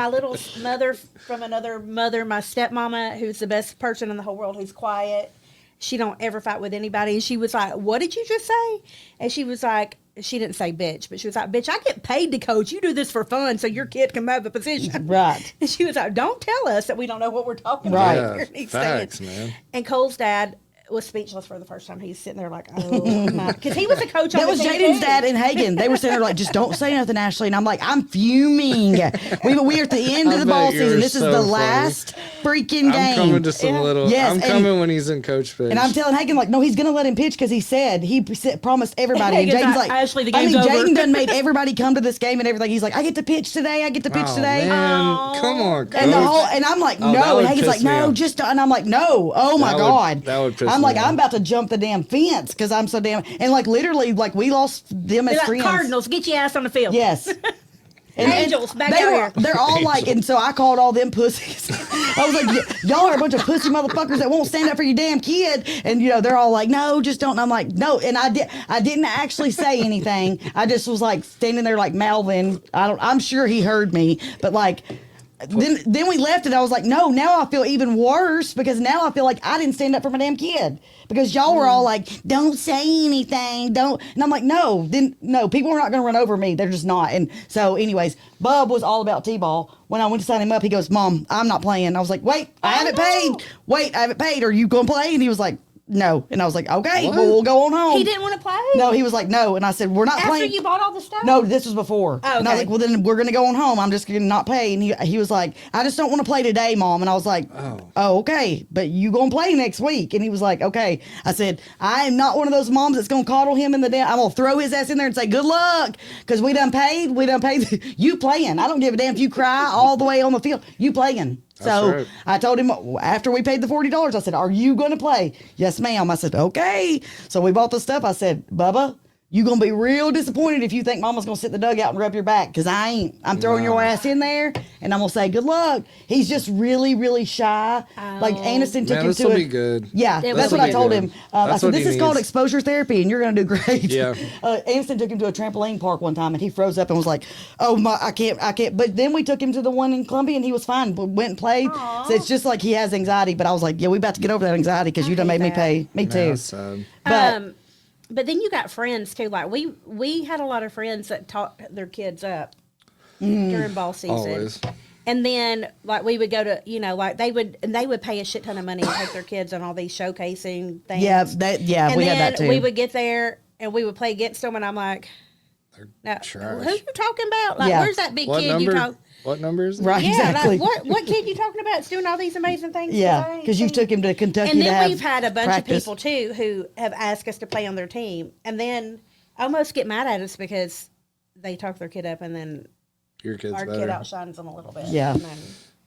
little mother from another mother, my stepmama, who's the best person in the whole world, who's quiet. She don't ever fight with anybody. And she was like, what did you just say? And she was like, she didn't say bitch, but she was like, bitch, I get paid to coach. You do this for fun so your kid can have a position. Right. And she was like, don't tell us that we don't know what we're talking Right. about. Yeah, here." And he's facts, saying- man. And Cole's dad was speechless for the first time. He's sitting there like, oh my, because he was a coach on That the was team Jaden's too. dad and Hagen. They were sitting there like, just don't say nothing, Ashley. And I'm like, I'm fuming. We are at the end of I the bet ball you're season. This is so the funny. last freaking game. I'm coming to some Yeah. little. Yes, I'm and- coming when he's in coach pitch. And I'm telling Hagen, like, no, he's going to let him pitch because he promised everybody. And Hagen's Jaden's like, like, Ashley, the I mean, game's over. Jaden done made everybody come to this game and everything. He's like, I get to pitch today. I get to pitch Oh, today. man. Come on, coach. And the whole, and I'm like, Oh, that no. would And Hagen's piss like, me no, off. just, and I'm like, no. Oh my That would- God. that would piss I'm me like, off. I'm about to jump the damn fence because I'm so damn, and like literally, like we lost them as They're like, friends. Cardinals, get your ass on the field. Yes. Angels, back they out were, here. They're all like, and so I called all them pussies. I was like, y'all are a bunch of pussy motherfuckers that won't stand up for your damn kid. And you know, they're all like, no, just don't. And I'm like, no. And I didn't actually say anything. I just was like standing there like Malvin. I'm sure he heard me, but like. Then we left and I was like, no, now I feel even worse because now I feel like I didn't stand up for my damn kid because y'all were all like, don't say anything, don't. And I'm like, no, people are not going to run over me. They're just not. And so anyways, Bub was all about T-ball. When I went to sign him up, he goes, Mom, I'm not playing. I was like, wait, I haven't paid. Wait, I haven't paid. Are you going to play? And he was like, no. And I was like, okay, well, we'll go on home. He didn't want to play? No, he was like, no. And I said, we're not After playing. you bought all the stuff? No, this was before. Oh, And I was okay. like, well, then we're going to go on home. I'm just going to not pay. And he was like, I just don't want to play today, Mom. And I was like, oh okay. But you going to play next week. And he was like, okay. I said, I am not one of those moms that's going to coddle him in the damn. I'm going to throw his ass in there and say, good luck. Because we done paid. You playing. I don't give a damn if you cry all the way on the field. You playing. So right. I told him after we paid the $40, I said, are you going to play? Yes, ma'am. I said, okay. So we bought the stuff. I said, Bubba, you going to be real disappointed if you think Mama's going to sit in the dugout and rub your back because I ain't. I'm throwing your ass in there and I'm going to say good luck. He's just really, really shy. Like Aniston took Man, him this to will a. be good. Yeah, It that's will what I be told good. him. I That's said, what this he is called needs. exposure therapy and you're going to do great. Yeah. Aniston took him to a trampoline park one time and he froze up and was like, oh my, I can't. But then we took him to the one in Columbia and he was fine. We went and played. So it's just like he has anxiety. But I was like, yeah, we about to get over that anxiety because you done hate made me that. pay. Me Man, too. that's sad. But But then you got friends too. Like we had a lot of friends that taught their kids up during ball season. Always. And then like we would go to like they would pay a shit ton of money to take their kids on all these showcasing things. yeah, and we then had that too. we would get there and we would play against them and I'm like, now, trash. who you talking about? Like Yeah. where's that big What kid you number? talk? What number is it? Right, Yeah, exactly. like what kid you talking about? It's doing all these amazing things. Yeah, because you took him to Kentucky And to then have we've had a bunch practice. of people too who have asked us to play on their team, and then almost get mad at us because they talk their kid up, and then Your kid's our better. kid outshines them a little bit. Yeah. And then-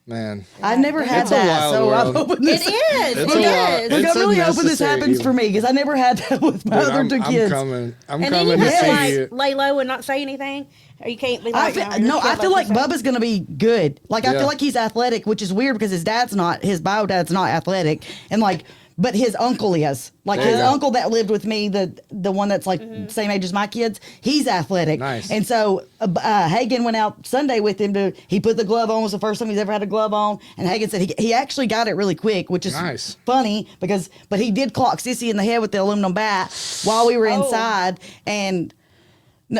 Man. I never had It's a that, wild so I'm world. hoping this. It is. It's It a lot. is. Look, It's I'm really hoping this unnecessary happens evil. for me because I never had that with my Dude, other two I'm kids. coming. I'm And then coming you to have see to like you. lay low and not say anything, or you can't be I like, feel, your no, kid I feel like this. Bubba's gonna be good. Like I Yeah. feel like he's athletic, which is weird because his bio dad's not athletic, and like, but his uncle is. Like There you his go. uncle that lived with me, the one that's like same age as my kids, he's athletic. Nice. And so Hagen went out Sunday with him he put the glove on. It was the first time he's ever had a glove on, and Hagen said he actually got it really quick, which is Nice. funny but he did clock Sissy in the head with the aluminum bat while we were Oh. inside, and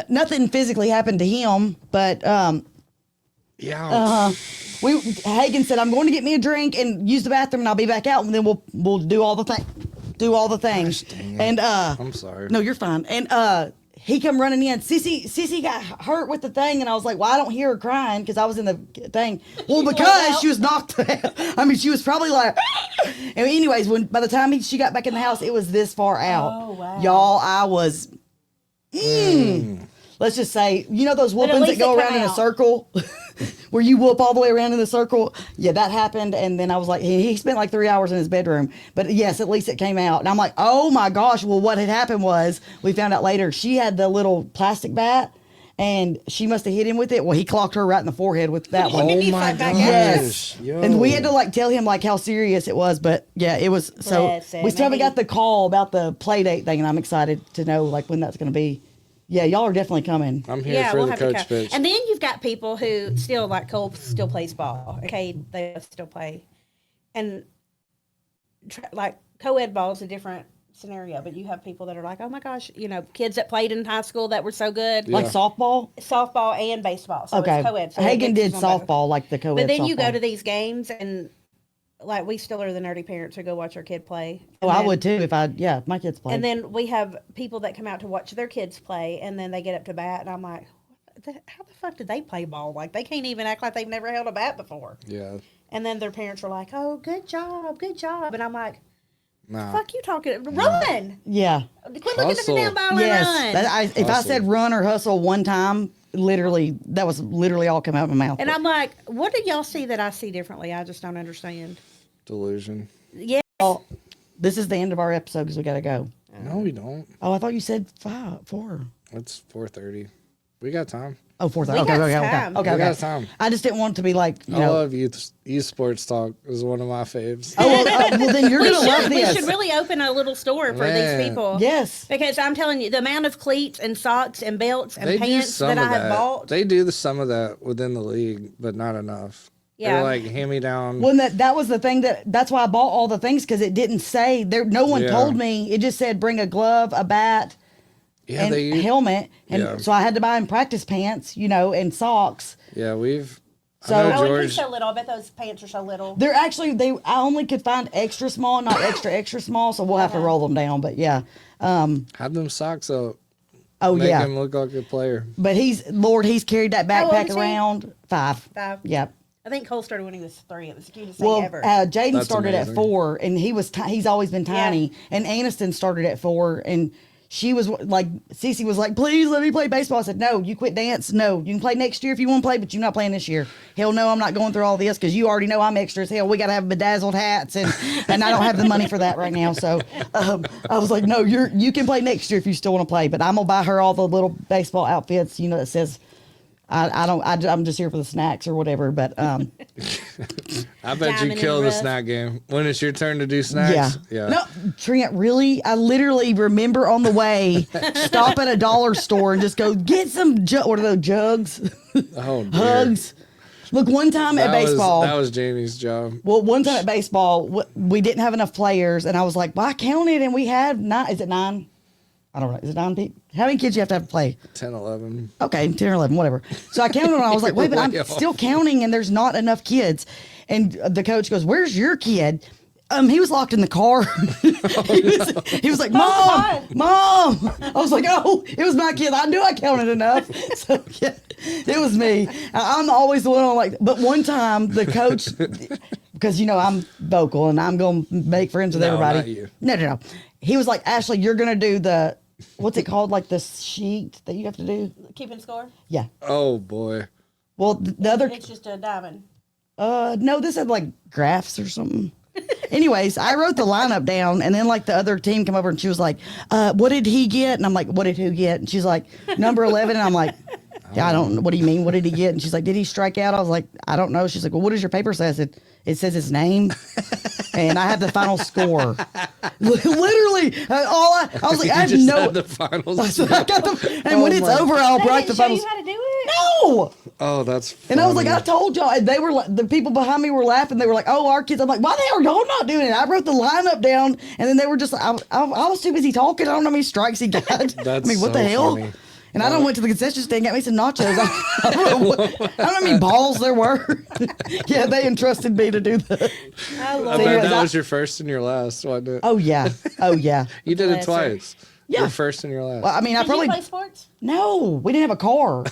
nothing physically happened to him, but Yeah. Hagen said, I'm going to get me a drink and use the bathroom and I'll be back out and then we'll do all the things. Dang it. And I'm sorry. no, you're fine. And he come running in. Sissy got hurt with the thing, and I was like, well, I don't hear her crying because I was in the thing. Well, because she was knocked out. I mean, she was probably like. And anyways, by the time she got back in the house, it was this far out. Oh, wow. Y'all, I was. Let's just say, you know those whoopings that least go it around come in a out. circle, where you whoop all the way around in the circle. Yeah, that happened, and then I was like, he spent like 3 hours in his bedroom. But yes, at least it came out, and I'm like, oh my gosh. Well, what had happened was we found out later she had the little plastic bat, and she must have hit him with it. Well, he clocked her right in the forehead with that one. Oh He's my like back gosh. out. Yes. Yo. And we had to like tell him like how serious it was, but yeah, it was. So Bless him. we still haven't Maybe- got the call about the play date thing, and I'm excited to know like when that's going to be. Yeah, y'all are definitely coming. I'm here for the to coach come. pitch. And then you've got people who still like Cole still plays ball. Okay, they still play, and like co-ed ball is a different scenario. But you have people that are like, oh my gosh, you know, kids that played in high school that were so good, Like softball. softball and baseball. So Okay. it's co-ed. So Hagen it did mixes on both. softball, like the co-ed. But then you go softball. to these games and. Like we still are the nerdy parents who go watch our kid play. Oh, And I then- would too if my kids played. And then we have people that come out to watch their kids play, and then they get up to bat, and I'm like, how the fuck did they play ball? Like they can't even act like they've never held a bat before. Yeah. And then their parents are like, oh, good job, and I'm like, Nah. fuck you talking? Run! yeah. Quit looking at the Hustle. damn ball Yes. and run. If I Hustle. said run or hustle one time, literally, that was literally all come out of my mouth. And I'm like, what do y'all see that I see differently? I just don't understand. Delusion. Yeah. Well, this is the end of our episode because we got to go. No, we don't. Oh, I thought you said 4. It's 4:30. We got time. Oh, 4. We Okay, got okay, time. okay, We okay. got time. I just didn't want it to be like, you I know. love youth sports talk. Is one of my faves. Oh, well, then you're We going to love should, we this. should really open a little store for Man. these people. Yes. Because I'm telling you, the amount of cleats and socks and belts and They do pants some that I of have that. bought. They do some of that within the league, but not enough. Yeah. They're like hand me down. Well, that was the thing that's why I bought all the things because it didn't say there. No one Yeah. told me. It just said bring a glove, a bat, Yeah, and they. helmet, and Yeah. so I had to buy him practice pants, and socks. Yeah, we've. So- I know Oh, and George. he's so little. I bet those pants are so little. They're actually I only could find extra small, not extra small. So we'll have to roll them down. But yeah, Have them socks up. oh Make yeah. him look like a player. But he's carried that How old backpack is he? around 5. 5. Yep. I think Cole started when he was 3. It was the cutest thing Well, ever. Jaden That's started amazing. at 4, and he's always been tiny. And Aniston started at 4, and she was like, Cece was like, please let me play baseball. I said, no, you quit dance. No, you can play next year if you want to play, but you're not playing this year. Hell no, I'm not going through all this because you already know I'm extra as hell. We got to have bedazzled hats, and I don't have the money for that right now. So I was like, no, you can play next year if you still want to play, but I'm gonna buy her all the little baseball outfits, that says. I'm just here for the snacks or whatever, but I bet Diamond you kill and the rough. snack game. When it's your turn to do snacks. Yeah. No, Trent, really? I literally remember on the way, stop at a dollar store and just go get some, what are those, jugs? Oh, dear. Hugs. Look, one time at baseball. That was Jamie's job. Well, one time at baseball, we didn't have enough players, and I was like, well, I counted, and we had 9. Is it 9? I don't know. Is it 9 people? How many kids you have to play? 10, 11. Okay, 10 or 11, whatever. So I counted and I was like, wait, but I'm Way off. still counting and there's not enough kids. And the coach goes, where's your kid? He was locked in the car. he was like, Mom. I was like, oh, it was my kid. I knew I counted enough. So yeah, it was me. I'm always the one on like, but one time the coach, because I'm vocal and I'm going to make friends with No, everybody. not you. No. He was like, Ashley, you're going to do the, what's it called? Like the sheet that you have to do? Keeping score? Yeah. Oh, boy. Well, the other, It's just a diamond. no, this had like graphs or something. Anyways, I wrote the lineup down, and then like the other team come over and she was like, what did he get? And I'm like, what did who get? And she's like, number 11. And I'm like, yeah, I don't know. What do you mean? What did he get? And she's like, did he strike out? I was like, I don't know. She's like, well, what does your paper say? I said, it says his name. And I have the final score. Literally, I was like, I have just no. had the finals. I got the, and when Oh it's my- over, I'll They write the didn't show final. you how to do it? No. Oh, that's funny. And I was like, I told y'all. And they were like, the people behind me were laughing. They were like, oh, our kids. I'm like, why the hell are y'all not doing it? I wrote the lineup down, and then they were just, I was too busy talking. I don't know how many strikes he got. That's I mean, what so the hell? funny. And I done went to the concession stand, got me some nachos. I don't know how many balls there were. Yeah, they entrusted me to do the. I I love bet anyways, that I- was your first and your last, wasn't it? Oh yeah, oh yeah. You did it Bless her. twice. Yeah. Your first and your last. Well, I mean, I Did probably you play sports? no. We didn't have a car,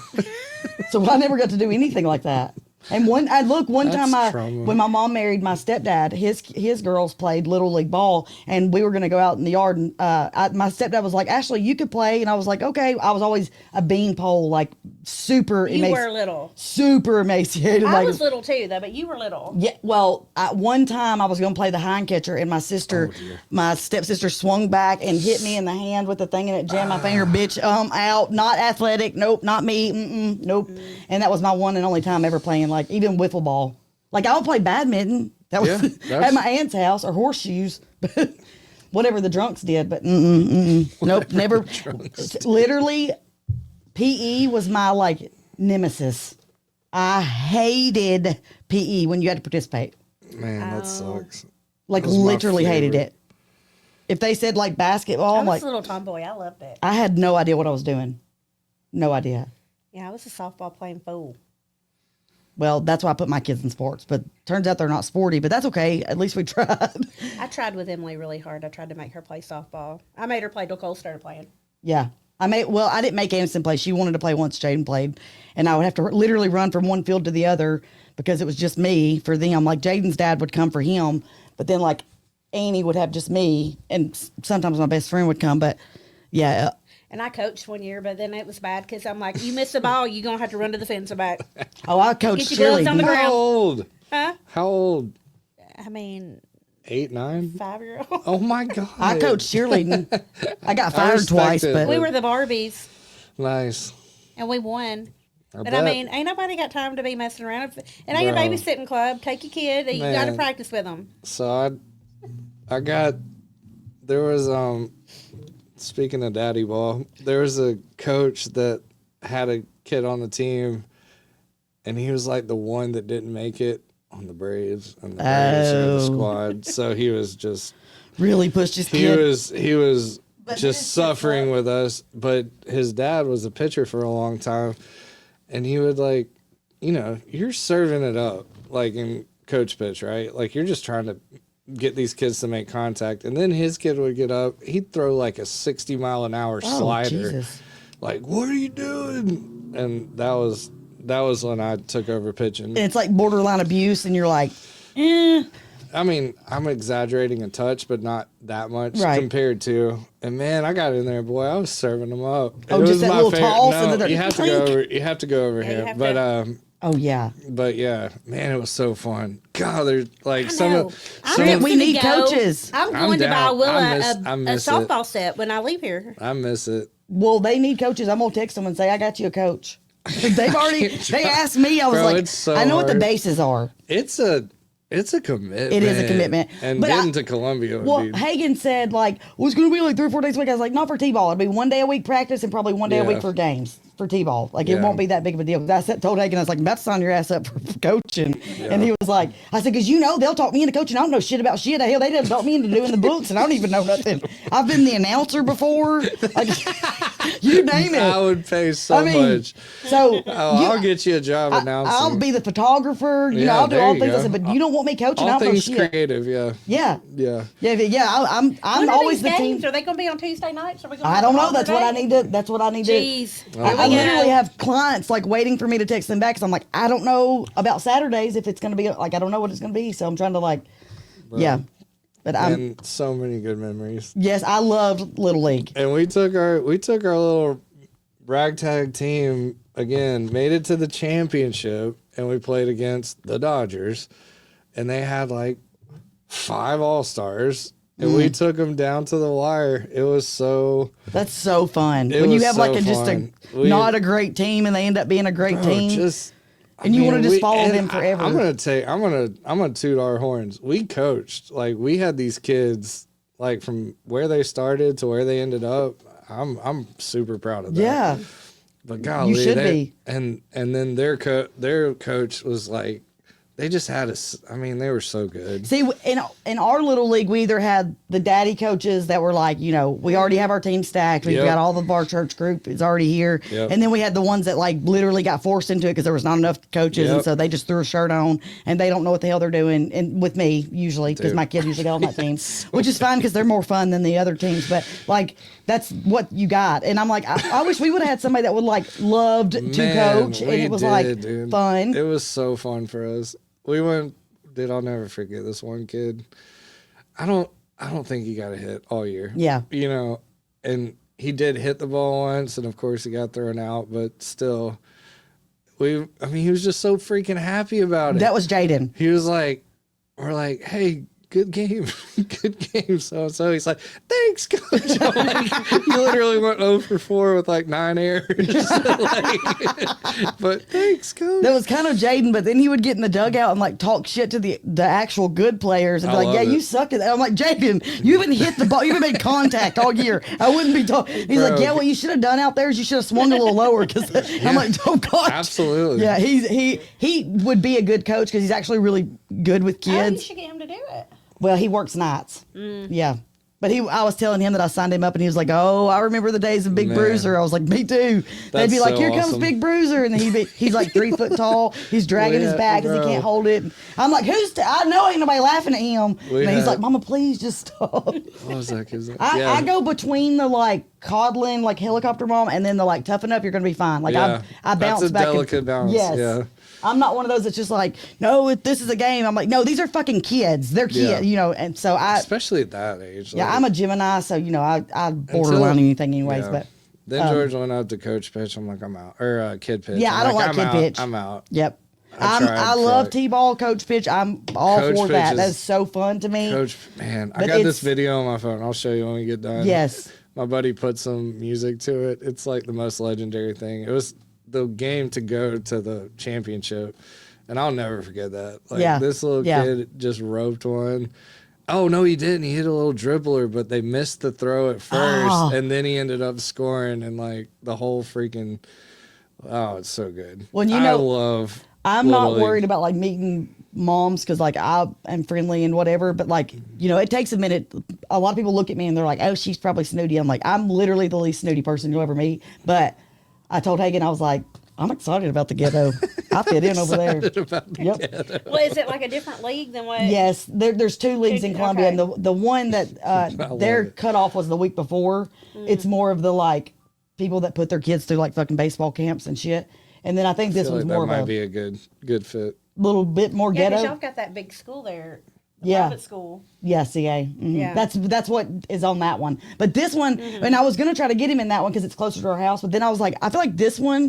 so I never got to do anything like that. And one That's time trauma. when my mom married my stepdad, his girls played little league ball, and we were going to go out in the yard, and my stepdad was like, Ashley, you could play, and I was like, okay. I was always a beanpole, like super You were little. super emaciated. I like, was little too, though, but you were little. yeah, well, one time I was going to play the hind catcher, and my stepsister swung back and hit me in the hand with the thing, and it jammed my finger. Bitch, out. Not athletic. Nope, not me. Nope. And that was my one and only time ever playing, like even wiffle ball. Like I would play badminton. That was Yeah, at my aunt's house, or horseshoes, whatever the drunks did. But nope, never. Literally, PE was my like nemesis. I hated PE when you had to participate. Man, that sucks. Like That was my literally hated favorite. it. If they said like basketball, I I'm was like, a little tomboy. I loved it. I had no idea what I was doing. No idea. Yeah, I was a softball playing fool. Well, that's why I put my kids in sports. But turns out they're not sporty. But that's okay. At least we tried. I tried with Emily really hard. I tried to make her play softball. I made her play till Cole started playing. Yeah. I didn't make Anderson play. She wanted to play once Jaden played. And I would have to literally run from one field to the other because it was just me for them. Like Jaden's dad would come for him. But then like Annie would have just me. And sometimes my best friend would come. But yeah. And I coached one year, but then it was bad because I'm like, you miss the ball, you're going to have to run to the fence and back. Oh, I coached Get your gloves on the cheerleading. ground. How old? Huh? How old? I mean, 8, 9? 5-year-old. Oh my god! I coached cheerleading. I got fired respect twice, it. but We were the Barbies, Nice. and we won. But I bet. mean, ain't nobody got time to be messing around. It ain't Bro. a babysitting club. Take your kid. You got to Man. practice with them. So there was speaking of daddy ball, there was a coach that had a kid on the team, and he was like the one that didn't make it on the Braves and the Braves were the squad. So he was just really pushed his he kid. was But just his suffering kid's with us. But his dad was a pitcher for a long time, and he would like, you're serving it up like in coach pitch, right? Like you're just trying to get these kids to make contact, and then his kid would get up, he'd throw like a 60-mile-an-hour slider. Jesus. Like, what are you doing? And that was when I took over pitching. And it's like borderline abuse, and you're like, eh. I mean, I'm exaggerating a touch, but not that much Right. compared to. And man, I got in there, boy. I was serving them up. Oh, It just was that my little favorite- toss, and No, then they're you have to go clink. over. You have to go over Yeah, you him. have But to. Oh yeah. but yeah, man, it was so fun. God, there's like I some know. of I'm some Rick, of, we fixing to need go. coaches. I'm I'm going to buy down. Willa I a miss it. softball set when I leave here. I miss it. Well, they need coaches. I'm gonna text them and say I got you a coach. They've already. They asked me. I was Bro, like, it's so I know what the hard. bases are. It's a commitment. It is a commitment. And But getting to Columbia would Well, be. Hagen said like, well, it's going to be like 3 or 4 days a week. I was like, not for t-ball. It'll be 1 day a week practice and probably 1 day a Yeah. week for games for t-ball. Like it Yeah. won't be that big of a deal. Told Hagen, I was like, I'm about to sign your ass up for coaching. And he was like, I said, because they'll talk me into coaching. I don't know shit about shit. Hell, they didn't talk me into doing the books, and I don't even know nothing. I've been the announcer before. Like, you name it. I would pay so much. So I'll get you a job announcing. I'll be the photographer. Yeah, I'll do there all you things. I go. said, but you don't want me coaching. I all don't know things shit. creative. Yeah. Yeah. Yeah. I'm When are always these the games? team. Are they going to be on Tuesday nights? Are we gonna I have don't them know. on That's what I today? need to. That's what I need to. Jeez. I Here we literally go. have clients like waiting for me to text them back because I'm like, I don't know about Saturdays if it's going to be like I don't know what it's going to be. So I'm trying to like, yeah. But And so many good memories. yes, I loved Little League. And we took our little ragtag team again, made it to the championship, and we played against the Dodgers, and they had like 5 all-stars, and we took them down to the wire. It was so That's so fun It when you was have so like just fun. not a great team and they end up being a great team. just. And you wanna just we- follow and them forever. I'm gonna toot our horns. We coached, like we had these kids like from where they started to where they ended up. I'm super proud of that. Yeah. But golly, should be. And then their coach was like they just had us. I mean, they were so good. See, in our little league, we either had the daddy coaches that were like, you know, we already have our team stacked. We've Yep. got all of our church group is already here. Yep. And then we had the ones that like literally got forced into it because there was not enough coaches. And Yep. so they just threw a shirt on and they don't know what the hell they're doing. And with me, usually, because Dude. my kids usually got on that team, which is fine because they're more fun than the other teams. But like, that's what you got. And I'm like, I wish we would have had somebody that would like loved to Man, coach. And we it was did, like dude. fun. It was so fun for us. We went. Dude, I'll never forget this one kid. I don't think he got a hit all year. Yeah. You know, and he did hit the ball once, and of course he got thrown out, but still, he was just so freaking happy about it. That was Jaden. He was like, we're like, hey, good game, good game, so he's like, thanks, coach. I'm like, he literally went 0 for 4 with like 9 errors. Like, but thanks, coach. That was kind of Jaden, but then he would get in the dugout and like talk shit to the actual good players and be I like, "Yeah, love you it. sucked at that." I'm like, "Jaden, you haven't hit the ball. You haven't made contact all year. I wouldn't be talking." He's Bro. like, "Yeah, what you should have done out there is you should have swung a little lower." Because I'm like, "Oh God, Absolutely. Yeah, he would be a good coach because he's actually really good with Oh, you kids. should get him to do it. Well, he works nights. Yeah. But I was telling him that I signed him up, and he was like, "Oh, I remember the days of Big Man. Bruiser." I was like, "Me too." They'd That's be like, so "Here comes awesome. Big Bruiser," and then he's like 3 foot tall. He's dragging his Yeah, back because he bro. can't hold it. I'm like, I know ain't nobody laughing at him. We And he's had- like, "Mama, please just stop." What was that kid's name? I go between the like coddling, like helicopter mom, and then the like toughen up. You're gonna be fine. Like Yeah. I bounce That's a back. delicate balance, Yes. yeah. I'm not one of those that's just like, no, this is a game. I'm like, no, these are fucking kids. They're kids, Yeah. you know. And so Especially at that age. yeah, like, I'm a Gemini, so you know, I borderline anything anyways. yeah. But Then George went out to coach pitch. I'm like, I'm out. Or kid pitch. Yeah, I'm I don't like I'm kid out. pitch. I'm out. yep, I tried, I love fuck. t-ball, coach pitch. I'm all Coach for pitch that. is- That's so fun to me. Coach, man, I But got this it's- video on my phone. I'll show you when we get done. Yes. My buddy put some music to it. It's like the most legendary thing. It was the game to go to the championship. And I'll never forget that. Like Yeah. this little Yeah. kid just roped one. Oh no, he didn't. He hit a little dribbler, but they missed the throw at first, Oh. and then he ended up scoring. And like the whole freaking, oh, it's so good. Well, you I know, love. I'm not Little League. worried about like meeting moms because like I am friendly and whatever, but like, you know, it takes a minute. A lot of people look at me and they're like, "Oh, she's probably snooty." I'm like, I'm literally the least snooty person you'll ever meet. But I told Hagen, I was like, I'm excited about the ghetto. I fit in over there. About the Yep. Well, is it like a different league than what? Yes, there's 2 leagues in Columbia, Okay. and the one that love their it. cutoff was the week before. It's more of the like people that put their kids through like fucking baseball camps and shit. And then I think this I feel was like more that might of be a good fit. little bit more Yeah, because ghetto. y'all got that big school there. Yeah. Private school. Yeah, CA. Mhm. Yeah. That's what is on that one. But this one, and I was gonna try to get him in that one because it's closer to our house. But then I was like, I feel like this one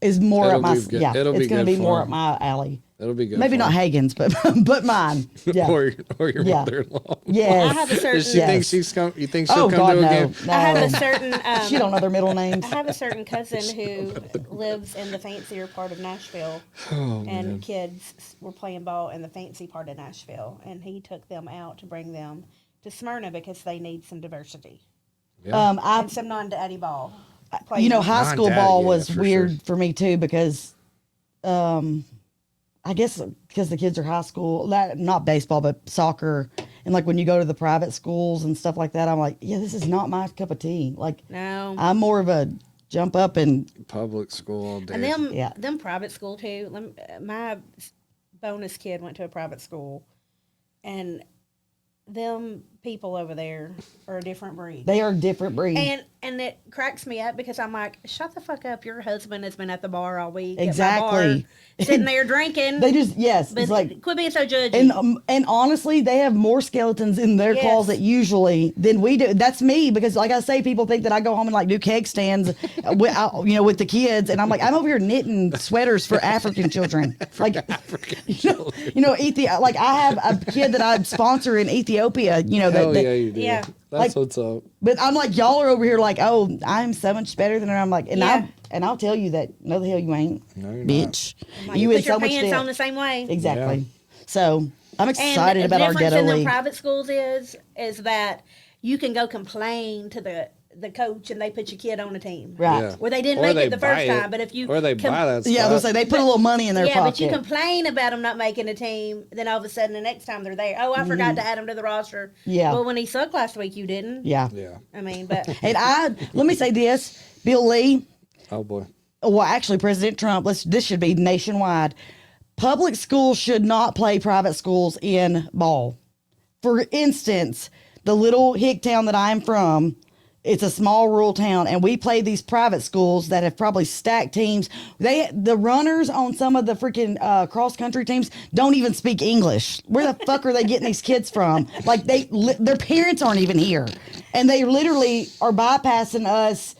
is more It'll up my be good. yeah. It'll it's be gonna good be for more him. up my alley. It'll be good. Maybe for not him. Hagen's, but but mine. Yeah. or your Yeah. mother-in-law. Yes. I have a certain. Does she Yes. think she's come? You think she'll Oh come God, to a no, game? no. I have a certain. She don't know their middle names. I have a certain cousin who lives in the fancier part of Nashville, and kids were playing ball in the fancy part of Nashville, and he took them out to bring them to Smyrna because they need some diversity I and some non-daddy ball. you know, high school Non-daddy, ball yeah, was for weird sure. for me too because, I guess because the kids are high school, not baseball, but soccer. And like when you go to the private schools and stuff like that, I'm like, yeah, this is not my cup of tea. Like, No. I'm more of a jump up and Public school all day. And them, Yeah. them private school too. My bonus kid went to a private school, and them people over there are a different breed. they are different breeds. And it cracks me up because I'm like, shut the fuck up. Your husband has been at the bar all week. Exactly. At my bar, sitting there drinking. They just, yes, but it's like, quit being so judgy. and honestly, they have more skeletons in their Yes. closet usually than we do. That's me because, like I say, people think that I go home and like do keg stands, with the kids, and I'm like, I'm over here knitting sweaters for African children, like like I have a kid that I sponsor in Ethiopia. Hell yeah, you do. Yeah. That's Like- what's up. But I'm like, y'all are over here like, oh, I'm so much better than her. I'm like, and Yeah. I'll tell you that no, the hell you ain't, No, you're not. bitch. Like, you in put your so much pants debt. on the same way. Exactly. Yeah. So I'm excited And about the our difference ghetto in the league. private schools is that you can go complain to the coach and they put your kid on a team. Right. Yeah. Where they didn't Or make they it the first buy it. time, but if you Or they buy that Yeah, they'll spot. say they put a little money in their yeah, pocket. but you complain about them not making a team, then all of a sudden the next time they're there, oh, I forgot to add them to the roster. Yeah. Well, when he sucked last week, you didn't. Yeah. Yeah. I mean, but And let me say this, Bill Lee, Oh boy. well, actually, President Trump, this should be nationwide. Public schools should not play private schools in ball. For instance, the little hick town that I'm from, it's a small rural town, and we play these private schools that have probably stacked teams. The runners on some of the freaking cross country teams don't even speak English. Where the fuck are they getting these kids from? Like their parents aren't even here, and they literally are bypassing us.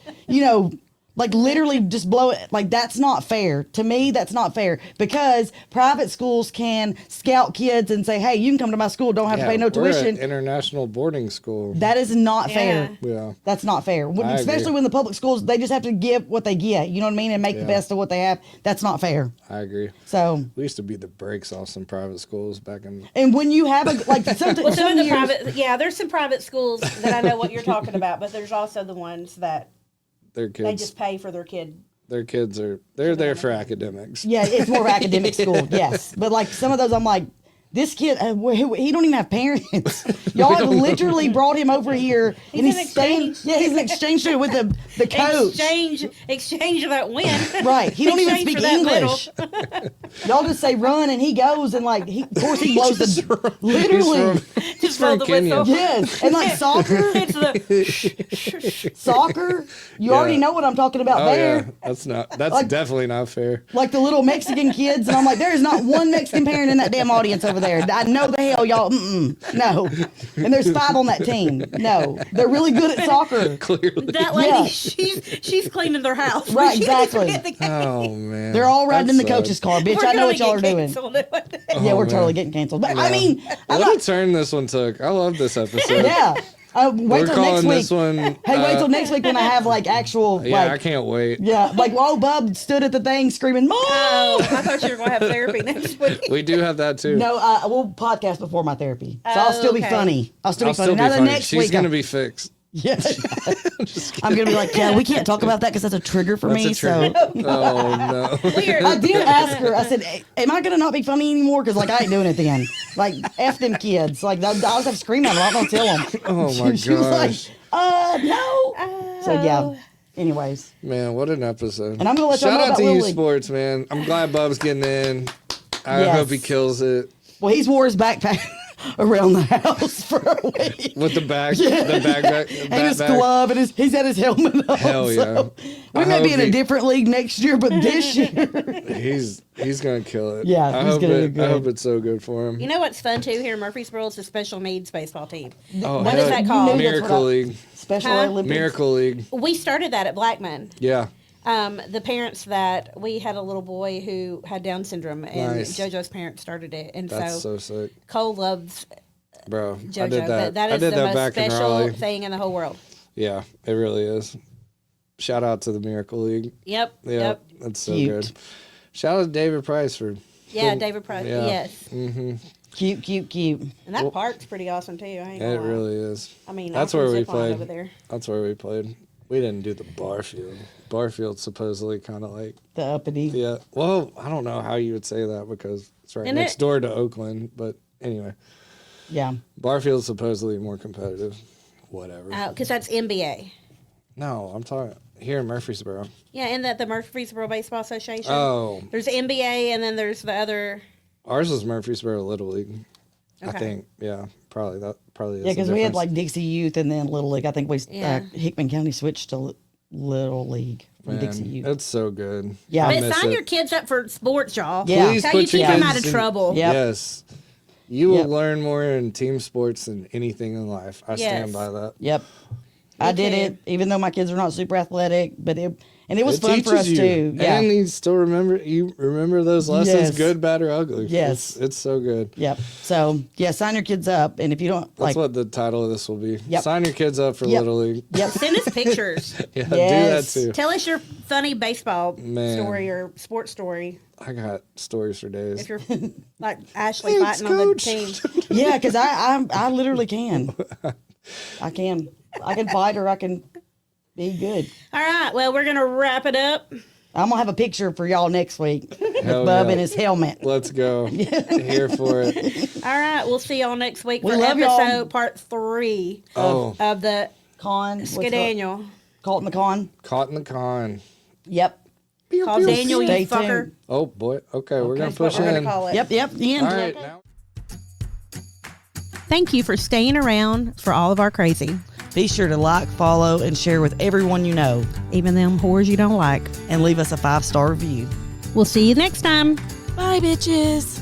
Like literally just blow it. Like that's not fair. To me, that's not fair because private schools can scout kids and say, hey, you can come to my school. Don't have to pay no we're tuition. an international boarding school. That is not fair. Yeah. That's not fair. I Especially agree. when the public schools, they just have to give what they get. You know what I mean? And make the best of what they have. That's not fair. I agree. So, We used to beat the brakes off some private schools back in. and when you have some some of the years, private, there's some private schools that I know what you're talking about, but there's also the ones that Their they kids. just pay for their kid. Their kids they're there for academics. yeah, it's more academic school, yes. But like some of those, I'm like, this kid, he don't even have parents. Y'all have literally brought him over here, and He's he's an staying. exchange. Yeah, he's an exchange student with the coach. Exchange that win. Right, he don't even Exchange speak for that medal. English. Y'all just say run, and he goes, and like of course he blows the literally. Just from blow the whistle. Kenya. Yes, and like soccer, It's the soccer. You already know what I'm talking about Oh there. yeah, that's Like- definitely not fair. Like the little Mexican kids, and I'm like, there is not one Mexican parent in that damn audience over there. I know the hell y'all. No, and there's 5 on that team. No, they're really good at soccer. Clearly. that lady. Yeah. She's cleaning their house. Right, She needs to exactly. get the game. Oh man. They're all riding in the That's sad. coach's car, bitch. We're I know gonna what y'all are get doing. canceled. Yeah, we're man. totally getting canceled. But I mean, I'm What a not. turn this one took. I love this episode. Yeah. Wait We're till next calling week. this one. Hey, wait till next week when I have like actual Yeah, I like. can't wait. Yeah, like Bub stood at the thing screaming, "Mom!" Oh, I thought you were going to have therapy next week. We do have that too. No, we'll podcast before my therapy, so I'll still be Okay. funny. I'll still I'll be funny. still be Now the funny. next She's week, gonna be fixed. yeah, I'm gonna be like, yeah, we can't talk about that because that's a trigger for That's me. a trigger. So Oh no. Weird. I did ask her. I said, "Hey, am I gonna not be funny anymore? Because like I ain't doing it then. Like f them kids. Like I'll just have to scream at them. I'm gonna tell them." Oh my She was like, gosh. no. So yeah. Anyways, Man, what an episode. And I'm gonna let y'all Shout know out about to Little you League. sports, man. I'm glad Bub's getting in. I Yes. hope he kills it. well, he's wore his backpack around the house for a week. With the bag, the backpack, And his glove, and he's had his helmet on. Hell yeah. So we I may be hope in a he- different league next year, but this year, He's gonna kill it. Yeah, I he's hope gonna do I good. hope it's so good for him. You know what's fun too here in Murfreesboro is the special needs baseball team. Oh, What hell is that yeah. called? You knew that's Miracle what I- League. Special Huh? Olympics. Miracle League. We started that at Blackman. Yeah. The parents that we had a little boy who had Down syndrome, and Nice. JoJo's parents started it, and That's so so sick. Cole loves Bro, JoJo. I did that. That I is did the that most back in special Raleigh. thing in the whole world. Yeah, it really is. Shout out to the Miracle League. Yep. Yeah, Yep. that's so Cute. good. Shout out to David Price for Yeah, David Price. Yeah. Yes, Cute, cute, cute. and that park's pretty awesome too. I ain't it gonna lie. really is. I mean, That's I can where we zip line played. over there. That's where we played. We didn't do the Barfield. Barfield's supposedly kind of like The uppity. yeah. Well, I don't know how you would say that because it's right Isn't next it? door to Oakland. But anyway, Yeah. Barfield's supposedly more competitive. Whatever. Because that's NBA. No, I'm talking here in Murfreesboro. Yeah, and that the Murfreesboro Baseball Association. Oh, There's NBA, and then there's the other. ours is Murfreesboro Little League. I Okay. think. Yeah, probably that. Probably is Yeah, the because we had difference. like Dixie Youth and then Little League. I think Yeah. Hickman County switched to Little League from Man, Dixie Youth. it's so good. Yeah. I But miss sign it. your kids up for sports, y'all. Yeah. Please How you put your keep them kids out of in- trouble. Yep. Yes. You will Yep. learn more in team sports than anything in life. I stand Yes. by that. Yep. I did too. it, even though my kids are not super athletic, but it was It fun for us teaches you. too. Yeah. And you still remember those lessons, Yes. good, bad, or ugly. Yes. It's so good. Yep. So yeah, sign your kids up, and if you don't That's like, what the title of this will be. Yep. Sign your kids up for Yep. Little League. yep, Send us pictures. Yeah, Yes. do that too. Tell us your funny baseball Man. story or sports story. I got stories for days. If you're like Ashley Thanks, fighting on the Coach. team. yeah, because I literally can. I can fight or I can Be good. All right. Well, we're going to wrap it up. I'm going to have a picture for y'all next week with Hell Bub yeah. in his helmet. Let's go. Here for it. All right. We'll see y'all next week We for love y'all. episode part 3 Oh, of the Con. what's it Skidaniel. called? Caught in the con. caught in the con. Yep. Called Daniel, Stay you fucker. tuned. Oh boy. Okay, we're gonna That's what push we're going in. to call it. Yep. The end. All right, now. Thank you for staying around for all of our crazy. Be sure to like, follow, and share with everyone you know. Even them whores you don't like. And leave us a 5-star review. We'll see you next time. Bye, bitches.